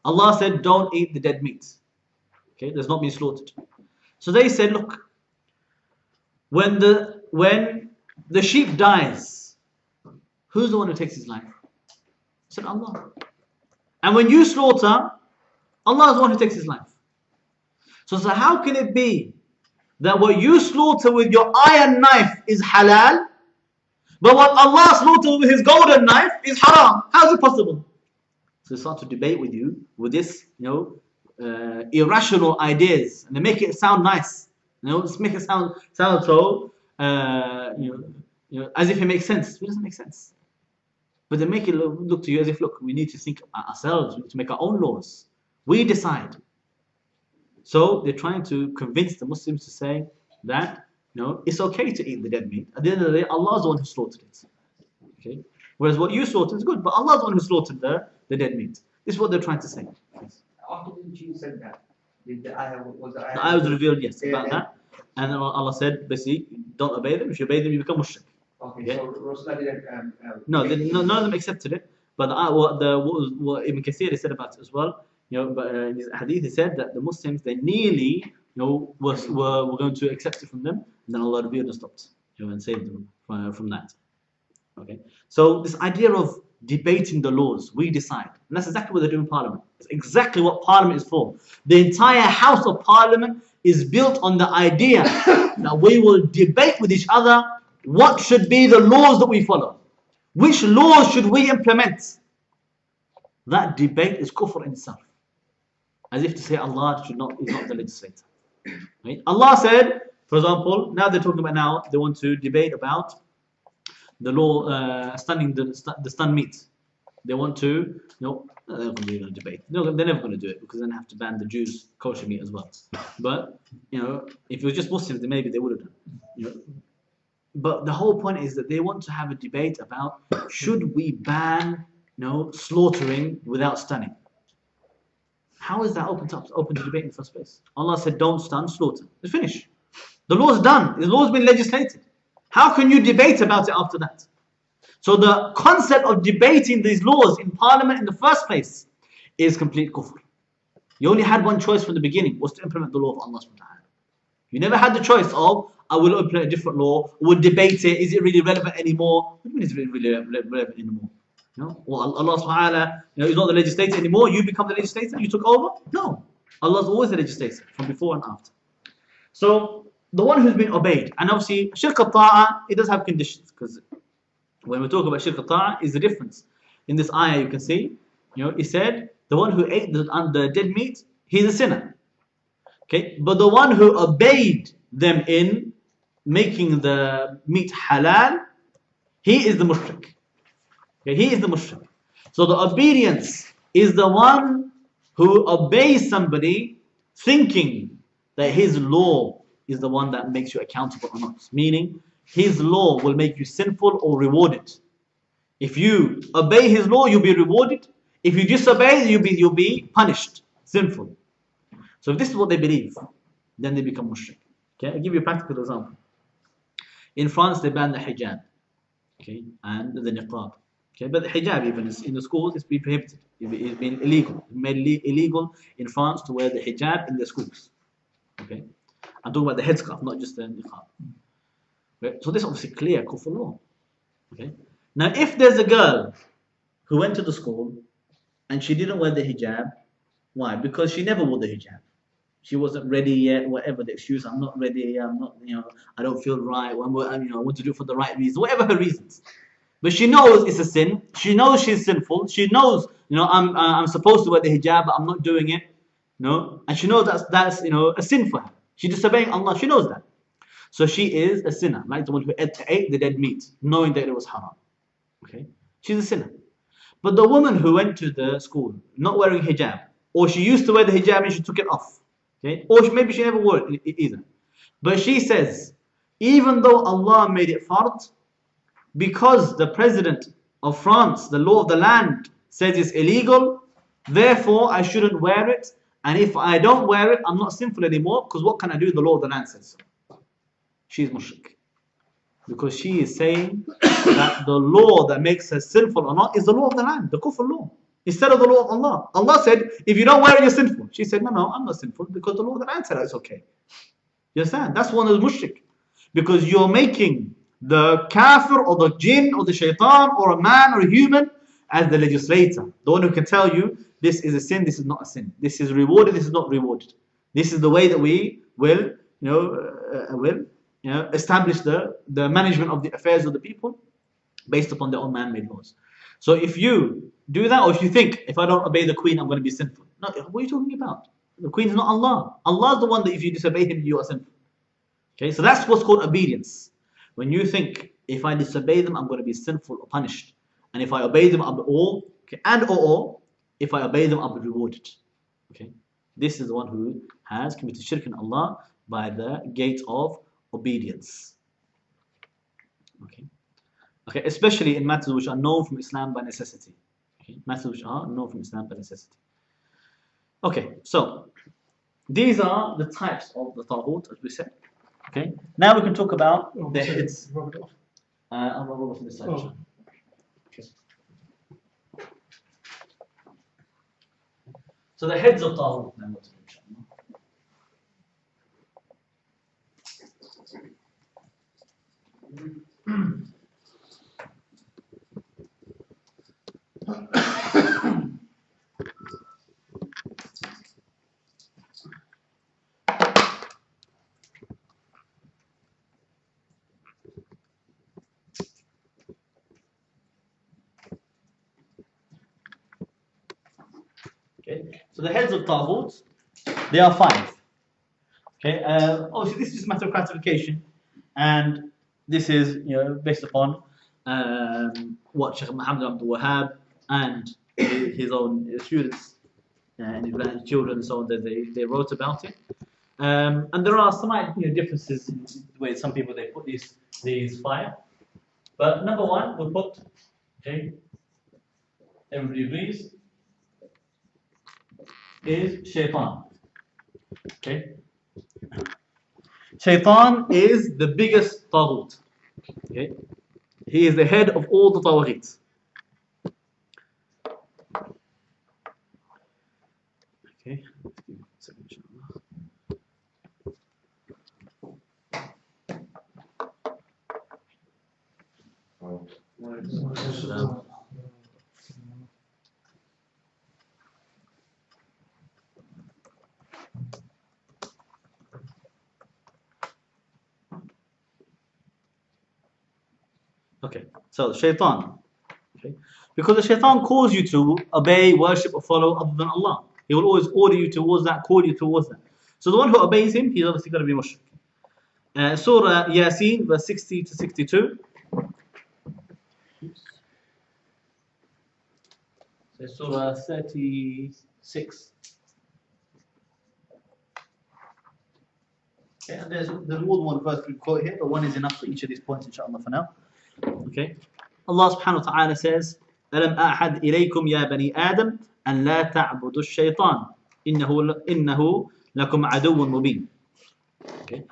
Allah said, don't eat the dead meat. Okay, there's not been slaughtered. So they said, look, when the sheep dies, who's the one who takes his life? He said, Allah. And when you slaughter, Allah is the one who takes his life. So how can it be that what you slaughter with your iron knife is halal, but what Allah slaughters with his golden knife is haram? How is it possible? So they start to debate with you with this, irrational ideas, and they make it sound nice. Just make it sound so, as if it makes sense. It doesn't make sense. But they make it look to you as if, look, we need to think ourselves. We need to make our own laws. We decide. So they're trying to convince the Muslims to say that it's okay to eat the dead meat. At the end of the day, Allah is the one who slaughtered it. Okay. Whereas what you slaughtered is good, but Allah is the one who slaughtered the dead meat. This is what they're trying to say. After the Jew said that, the ayah was revealed, yes, about that. And then Allah said, basically, don't obey them. If you obey them, you become mushrik. Okay, yeah? So Rasulullah didn't. None of them accepted it. But what Ibn Kathir said about it as well, but in his hadith he said that the Muslims, they nearly were going to accept it from them, and then Allah revealed and stopped, and saved them from that. Okay, so this idea of debating the laws, we decide, and that's exactly what they do in Parliament. It's exactly what Parliament is for. The entire House of Parliament is built on the idea that we will debate with each other what should be the laws that we follow, which laws should we implement. That debate is kufr in itself, as if to say Allah is not the legislator. Right? Allah said, for example, now they're talking about they want to debate about the law stunning the stunned meat. They want to, they're not going to debate. No, they're never going to do it because then they have to ban the Jews' kosher meat as well. But if it was just Muslims, then maybe they would have done. But the whole point is that they want to have a debate about should we ban slaughtering without stunning. How is that open to debate in the first place? Allah said, don't stun, slaughter. It's finished. The law's done. The law's been legislated. How can you debate about it after that? So the concept of debating these laws in Parliament in the first place is complete kufr. You only had one choice from the beginning, was to implement the law of Allah subhanahu wa ta'ala. You never had the choice of, I will implement a different law, we'll debate it, is it really relevant anymore? What do you mean is it really relevant anymore? Well, Allah subhanahu wa ta'ala is not the legislator anymore, you become the legislator, you took over? No. Allah is always the legislator, from before and after. So, the one who's been obeyed, and obviously, shirk al-ta'ah, it does have conditions, because when we talk about shirk al-ta'ah, is the difference. In this ayah you can see, it said, the one who ate the dead meat, he's a sinner. Okay, but the one who obeyed them in making the meat halal, he is the mushrik. Okay, he is the mushrik. So the obedience is the one who obeys somebody thinking that his law is the one that makes you accountable or not. Meaning, his law will make you sinful or rewarded. If you obey his law, you'll be rewarded. If you disobey, you'll be punished, sinful. So if this is what they believe, then they become mushrik. Okay, I'll give you a practical example. In France, they banned the hijab, okay, and the niqab. Okay, but the hijab, even in the schools, it's been prohibited. It's been illegal. It's made illegal in France to wear the hijab in the schools. Okay, I'm talking about the headscarf, not just the niqab. Okay? So this is obviously clear kufr law. Okay, now if there's a girl who went to the school and she didn't wear the hijab, why? Because she never wore the hijab. She wasn't ready yet, whatever the excuse, I'm not ready, I'm not, I don't feel right, I want to do it for the right reason, whatever her reasons. But she knows it's a sin. She knows she's sinful. She knows, I'm supposed to wear the hijab, but I'm not doing it. And she knows that's a sin for her. She's disobeying Allah. She knows that. So she is a sinner, like the one who ate the dead meat, knowing that it was haram. Okay, she's a sinner. But the woman who went to the school not wearing hijab, or she used to wear the hijab and she took it off, okay, or maybe she never wore it either. But she says, even though Allah made it fard, because the president of France, the law of the land, says it's illegal, therefore I shouldn't wear it. And if I don't wear it, I'm not sinful anymore, because what can I do? The law of the land says so. She's mushrik. Because she is saying that the law that makes her sinful or not is the law of the land, the kufr law, instead of the law of Allah. Allah said, if you don't wear it, you're sinful. She said, no, I'm not sinful, because the law of the land said it's okay. You understand? That's one of the mushrik. Because you're making the kafir or the jinn or the shaitan or a man or a human as the legislator, the one who can tell you this is a sin, this is not a sin, this is rewarded, this is not rewarded, this is the way that we will establish the management of the affairs of the people based upon their own man-made laws. So if you do that, or if you think, if I don't obey the queen, I'm going to be sinful. No, what are you talking about? The queen is not Allah. Allah is the one that if you disobey him, you are sinful. Okay, so that's what's called obedience. When you think, if I disobey them, I'm going to be sinful or punished. And if I obey them, I'll be or if I obey them, I'll be rewarded. Okay, this is the one who has committed shirk in Allah by the gate of obedience. Okay, especially in matters which are known from Islam by necessity. Okay, matters which are known from Islam by necessity. Okay, so these are the types of the Taghoot, as we said. Okay, now we can talk about the heads. I'll roll off on this side. Okay. So the heads of Taghoot now. Okay, so the heads of Taghoot, they are 5. Okay, obviously this is just a matter of classification, and this is based upon what Shaykh Muhammad Abdul Wahhab and his own students and his grandchildren and so on, that they wrote about it. And there are slight differences in the way some people they put these 5. But number 1 we'll put, okay, everybody agrees, is Shaitan. Okay, Shaitan is the biggest Taghoot. Okay, he is the head of all the Tawaghit. Okay, okay, so Shaitan. Okay, because the Shaitan calls you to obey, worship, or follow other than Allah. He will always order you towards that, call you towards that. So the one who obeys him, he's obviously going to be mushrik. Surah Yasin, verse 60 to 62. So Surah 36. Okay, and there's more than one verse we quote here, but one is enough for each of these points, inshallah, for now. Okay, Allah subhanahu wa ta'ala says, أَلَمْ أَعْحَدْ إِلَيْكُمْ يَا بَنِي آدَمَ أَنْ لَا تَعْبُدُوا الشَّيْطَانَ إِنَّهُ لَكُمْ عَدُوٌّ مُبِينٌ. Okay,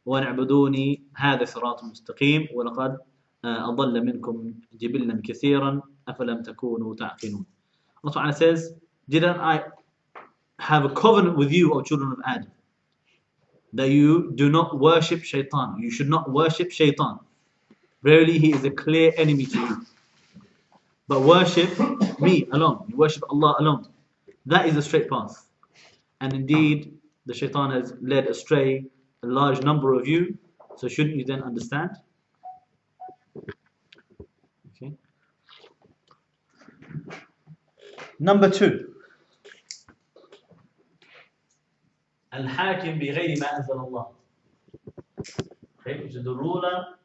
وَنَعْبُدُونِي هَذَا صِرَاطٌ مُسْتَقِيمٌ وَلَقَدْ أَضَلَّ مِنْكُمْ جِبِلًّا كَثِيرًا أَفَلَمْ تَكُونُوا تَعْقِلُونَ. Allah ta'ala says, didn't I have a covenant with you, O children of Adam, that you do not worship Shaitan? You should not worship Shaitan. Verily, he is a clear enemy to you. But worship me alone. You worship Allah alone. That is the straight path. And indeed, the Shaitan has led astray a large number of you. So shouldn't you then understand? Okay. Number two, Al-Hakim بغير ما أنزل الله. Okay, which is the ruler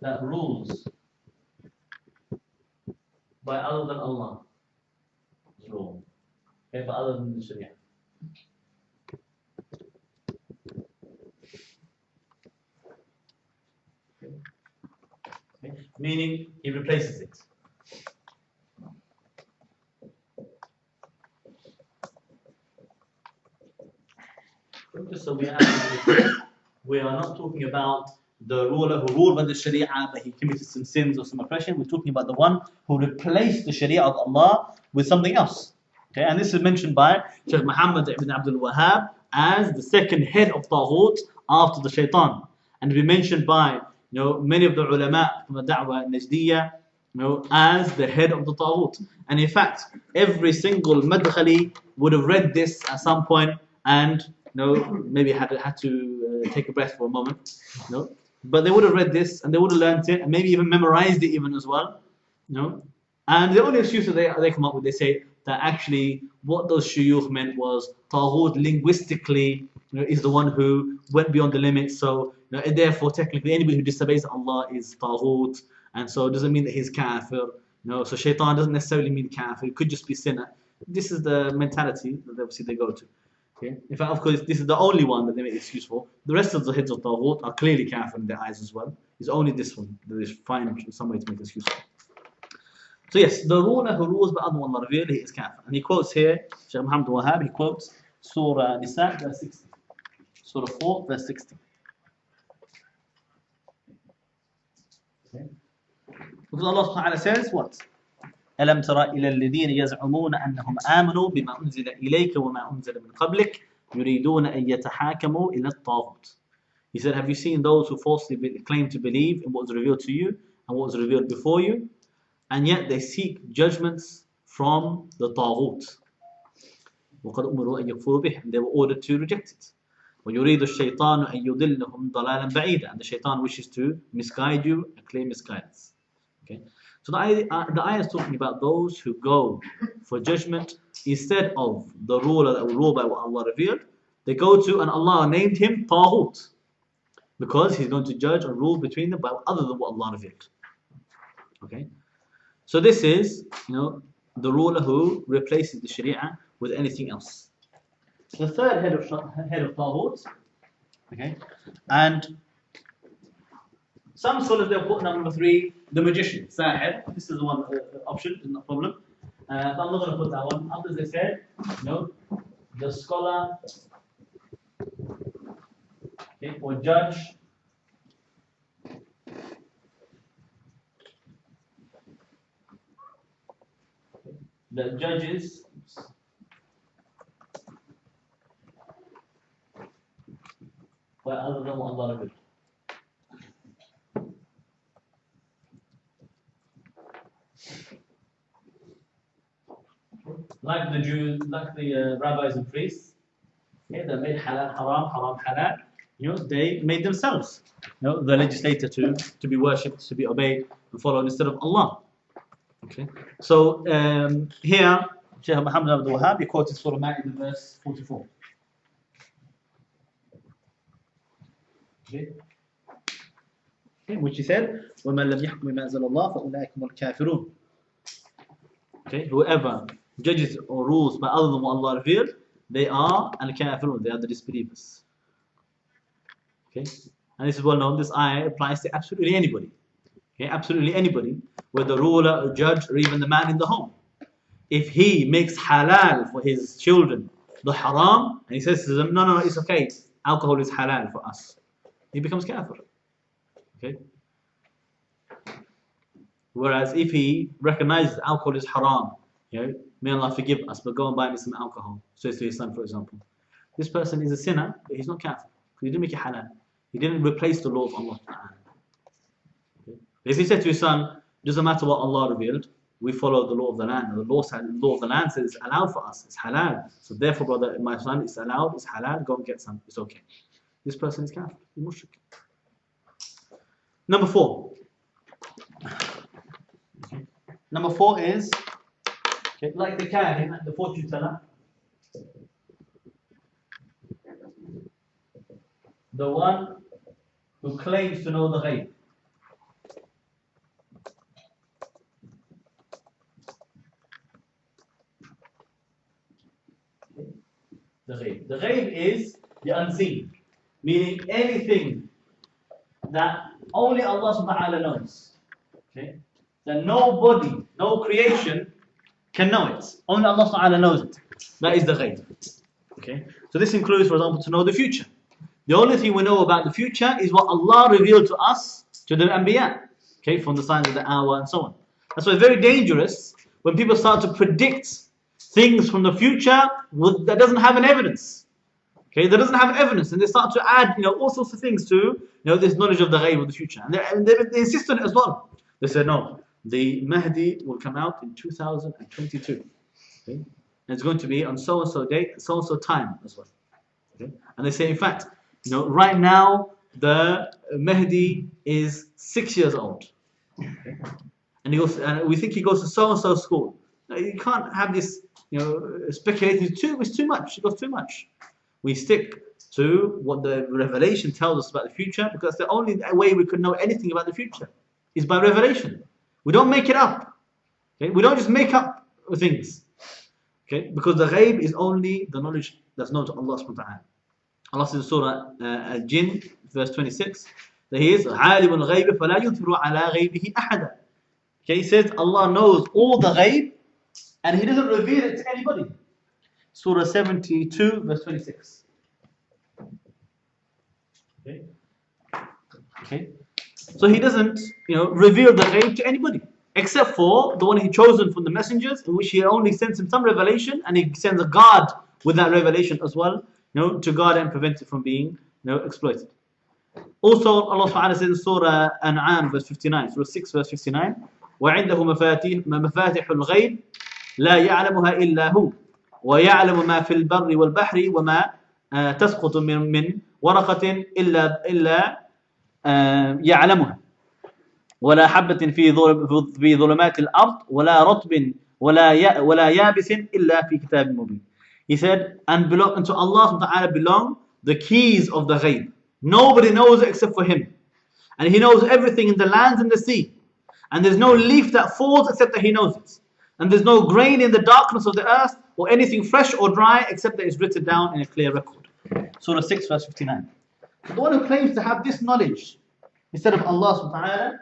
that rules by other than Allah's rule. Okay, by other than the Sharia. Okay. Meaning he replaces it. Just so we are not talking about the ruler who ruled by the Sharia but he committed some sins or some oppression. We're talking about the one who replaced the Sharia of Allah with something else. Okay, and this is mentioned by Shaykh Muhammad ibn Abdul Wahhab as the second head of Taghoot after the Shaitan, and we mentioned by many of the ulama from the Da'wah Najdiyya as the head of the Taghoot. And in fact, every single Madkhali would have read this at some point and maybe had to take a breath for a moment. But they would have read this and they would have learned it and maybe even memorized it even as well. And the only excuse that they come up with, they say that actually what those shuyukh meant was Taghoot linguistically is the one who went beyond the limits. So therefore technically anybody who disobeys Allah is Taghoot, and so it doesn't mean that he's kafir. So shaitan doesn't necessarily mean kafir, it could just be sinner. This is the mentality that obviously they go to. Okay. In fact, of course, this is the only one that they make excuse for. The rest of the heads of Taghoot are clearly kafir in their eyes as well. It's only this one that they find some way to make excuse for. So yes, the ruler who rules by other than Allah revealed, he is kafir. And he quotes here, Shaykh Muhammad Wahhab, he quotes Surah Nisa, verse 60. Surah 4, verse 60. Okay. Because Allah subhanahu wa ta'ala says what? ألم تر إلى الذين يزعمون أنهم آمنوا بما أنزل إليك وما أنزل من قبلك يريدون أن يتحاكموا إلى الطاغوت. He said, have you seen those who falsely claim to believe in what was revealed to you and what was revealed before you, and yet they seek judgments from the Taghoot? وقد أمروا أن يكفروا به, and they were ordered to reject it. ويريد الشيطان أن يضلهم ضلالا بعيدا, and the shaitan wishes to misguide you and claim misguidance. Okay. So the ayah is talking about those who go for judgment instead of the ruler that will rule by what Allah revealed. They go to, and Allah named him Taghoot, because he's going to judge or rule between them by other than what Allah revealed. Okay. So this is, the ruler who replaces the Sharia with anything else. The third head of Taghoot, okay, and some scholars they'll put number 3, the magician, Sahir. This is the one option, is not a problem. But I'm not going to put that one. Others they said, the scholar, okay, or judge, the judges by other than what Allah revealed. Like the Jews, like the rabbis and priests, okay, they made halal haram, haram halal. They made themselves, the legislator to be worshipped, to be obeyed and followed instead of Allah. Okay. So here, Shaykh Muhammad Abdul Wahhab, he quoted Surah Ma'idah, verse 44. Okay. Which he said, وَمَنْ لَمْ يَحْكُمْ بِمَا أَنزَلَ اللَّهُ فَأُولَٰئِكَ هُمُ الْكَافِرُونَ. Okay, whoever judges or rules by other than what Allah revealed, they are al-kafirun, they are the disbelievers. Okay, and this is well known. This ayah applies to absolutely anybody. Okay, absolutely anybody, whether ruler or judge or even the man in the home. If he makes halal for his children the haram, and he says to them, no, it's okay, alcohol is halal for us, he becomes kafir. Okay. Whereas if he recognizes alcohol is haram, may Allah forgive us, but go and buy me some alcohol, says to his son, for example. This person is a sinner, but he's not kafir, because he didn't make it halal. He didn't replace the law of Allah. Okay. If he said to his son, doesn't matter what Allah revealed, we follow the law of the land. And the law of the land says it's allowed for us, it's halal. So therefore, brother, my son, it's allowed, it's halal, go and get some, it's okay. This person is kafir, he's mushrik. Number 4. Number 4 is, okay, like the kahin, the fortune teller, the one who claims to know the ghaib. The ghaib. The ghaib is the unseen, meaning anything that only Allah subhanahu wa ta'ala knows. Okay? That nobody, no creation can know it. Only Allah subhanahu wa ta'ala knows it. That is the ghaib. Okay? So this includes, for example, to know the future. The only thing we know about the future is what Allah revealed to us, to the Anbiya. Okay, from the signs of the hour and so on. That's why it's very dangerous when people start to predict things from the future that doesn't have an evidence. Okay, that doesn't have evidence, and they start to add, all sorts of things to, this knowledge of the ghaib of the future, and they insist on it as well. They said no, the Mahdi will come out in 2022. Okay, and it's going to be on so and so date, so and so time as well. Okay, and they say, in fact, right now the Mahdi is 6 years old. Okay? And he goes, and we think he goes to so and so school. No, you can't have this, speculating. It's too much. It goes too much. We stick to what the revelation tells us about the future, because the only way we could know anything about the future is by revelation. We don't make it up. Okay? We don't just make up things. Okay? Because the ghaib is only the knowledge that's known to Allah subhanahu wa ta'ala. Allah says in Surah Al-Jinn, verse 26, that He is عَالِمُ الْغَيْبِ فَلَا يُظْهِرُ عَلَى غَيْبِهِ أَحَدًا. Okay, He says Allah knows all the ghaib and He doesn't reveal it to anybody. Surah 72, verse 26. Okay. So He doesn't, reveal the ghaib to anybody, except for the one He chosen from the messengers, in which He only sends him some revelation, and He sends a guard with that revelation as well, to guard and prevent it from being, exploited. Also, Allah subhanahu wa ta'ala says in Surah An'am, verse 59, Surah 6, verse 59, وَعِنْدَهُ مَفَاتِحُ الْغَيْبِ لَا يَعْلَمُهَا إِلَّا هُ وَيَعْلَمُ مَا فِي الْبَرِّ وَالْبَحْرِ وَمَا تَسْقُطُ مِنْ وَرَقَةٍ إِلَّا يَعْلَمُهَا وَلَا حَبَّةٍ في ظُلُمَاتِ الْأَرْضِ وَلَا رَطْبٍ وَلَا يَابِسٍ إِلَّا فِي كِتَابٍ مُبِينٍ. He said, and unto Allah subhanahu wa ta'ala belong the keys of the ghaib. Nobody knows it except for Him. And He knows everything in the lands and the sea. And there's no leaf that falls except that He knows it. And there's no grain in the darkness of the earth or anything fresh or dry except that it's written down in a clear record. Surah 6, verse 59. So the one who claims to have this knowledge instead of Allah subhanahu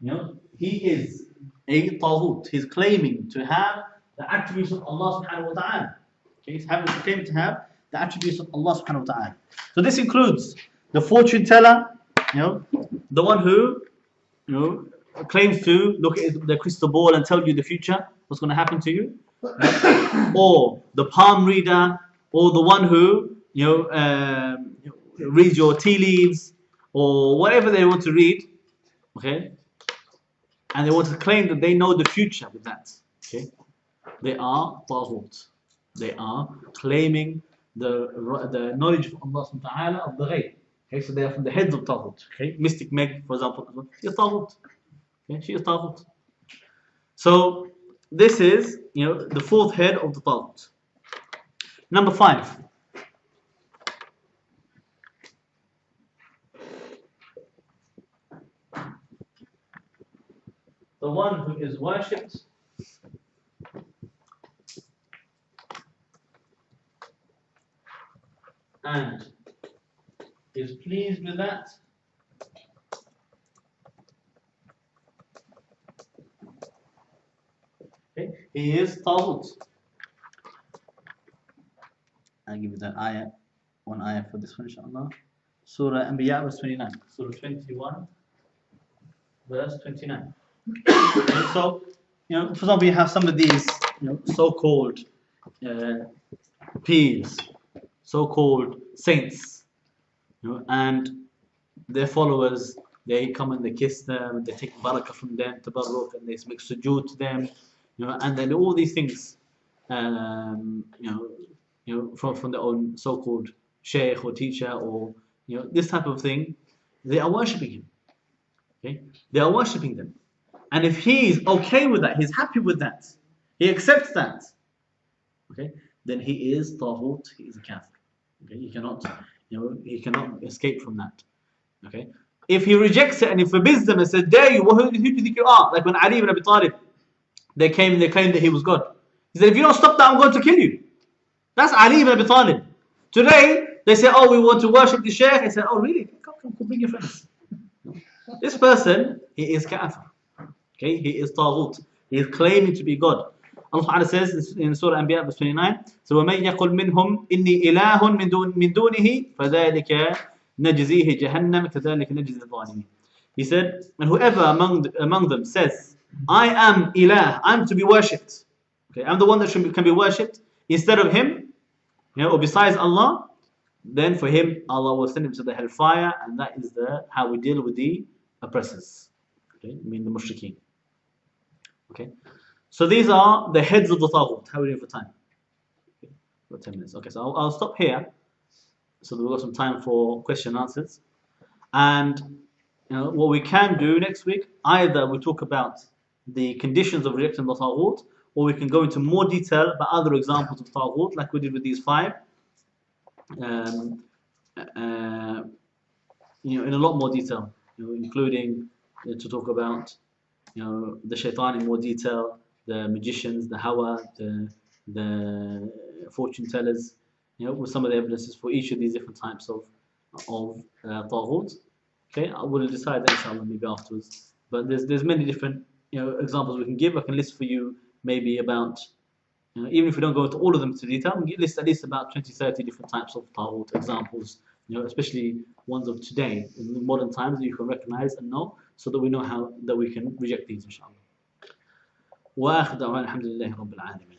wa ta'ala, he is a Taghoot. He's claiming to have the attributes of Allah subhanahu wa ta'ala. Okay, he's claiming to have the attributes of Allah subhanahu wa ta'ala. So this includes the fortune teller, the one who, claims to look at the crystal ball and tell you the future, what's going to happen to you, or the palm reader, or the one who, reads your tea leaves, or whatever they want to read, okay, and they want to claim that they know the future with that, okay, they are Taghoot. They are claiming the knowledge of Allah subhanahu wa ta'ala of the ghaib. Okay, so they are from the heads of Taghoot. Okay, Mystic Meg, for example, she is Taghoot. Okay, she is Taghoot. So this is, the fourth head of the Taghoot. Number 5. The one who is worshipped and is pleased with that, okay, he is Taghoot. I'll give you that ayah, one ayah for this one, inshallah. Surah Anbiya, verse 29. Surah 21, verse 29. And so, for example, you have some of these, so-called peers, so-called saints, and their followers, they come and they kiss them, and they take barakah from them, tabarruk, and they make sujood to them, and then all these things, from their own so-called sheikh or teacher, or this type of thing, they are worshipping him. Okay, they are worshipping them. And if he's okay with that, he's happy with that, he accepts that, okay, then he is Taghoot, he is a kafir. Okay, he cannot escape from that. Okay, if he rejects it and he forbids them and says, "Dare you? Who do you think you are?" Like when Ali ibn Abi Talib, they came and they claimed that he was God. He said, "If you don't stop that, I'm going to kill you." That's Ali ibn Abi Talib. Today they say, "Oh, we want to worship the Shaykh." He said, "Oh, really? Come, bring your friends." This person, he is kafir. Okay, he is Taghoot. He is claiming to be God. Allah Ta'ala says in Surah Anbiya verse 29, so وَمَنْ يَقُلْ مِنْهُمْ إِنِّي إِلَهٌ مِنْ دُونِهِ فَذَلِكَ نَجْزِيهِ جَهَنَّمَ كَذَلِكَ نَجْزِي الظَّالِمِينَ. He said, and whoever among them says, I am Ilah, I'm to be worshipped. Okay, I'm the one that can be worshipped instead of him, or besides Allah, then for him Allah will send him to the hellfire, and that is how we deal with the oppressors. Okay, I mean the mushrikeen. Okay, so these are the heads of the Taghoot. How are we doing for time? Okay, about 10 minutes. Okay, so I'll stop here so that we've got some time for question and answers. And what we can do next week, either we talk about the conditions of rejecting the Taghoot, or we can go into more detail about other examples of Taghoot, like we did with these 5. In a lot more detail, including to talk about the shaitan in more detail, the magicians, the hawa, the fortune tellers, with some of the evidences for each of these different types of Taghoot. Okay, I will decide that inshallah maybe afterwards. But there's many different examples we can give. I can list for you maybe about even if we don't go into all of them to detail, we can list at least about 20-30 different types of Taghoot examples, especially ones of today in modern times that you can recognize and know, so that we know how that we can reject these inshallah. وآخر دعوانا الحمد لله رب العالمين.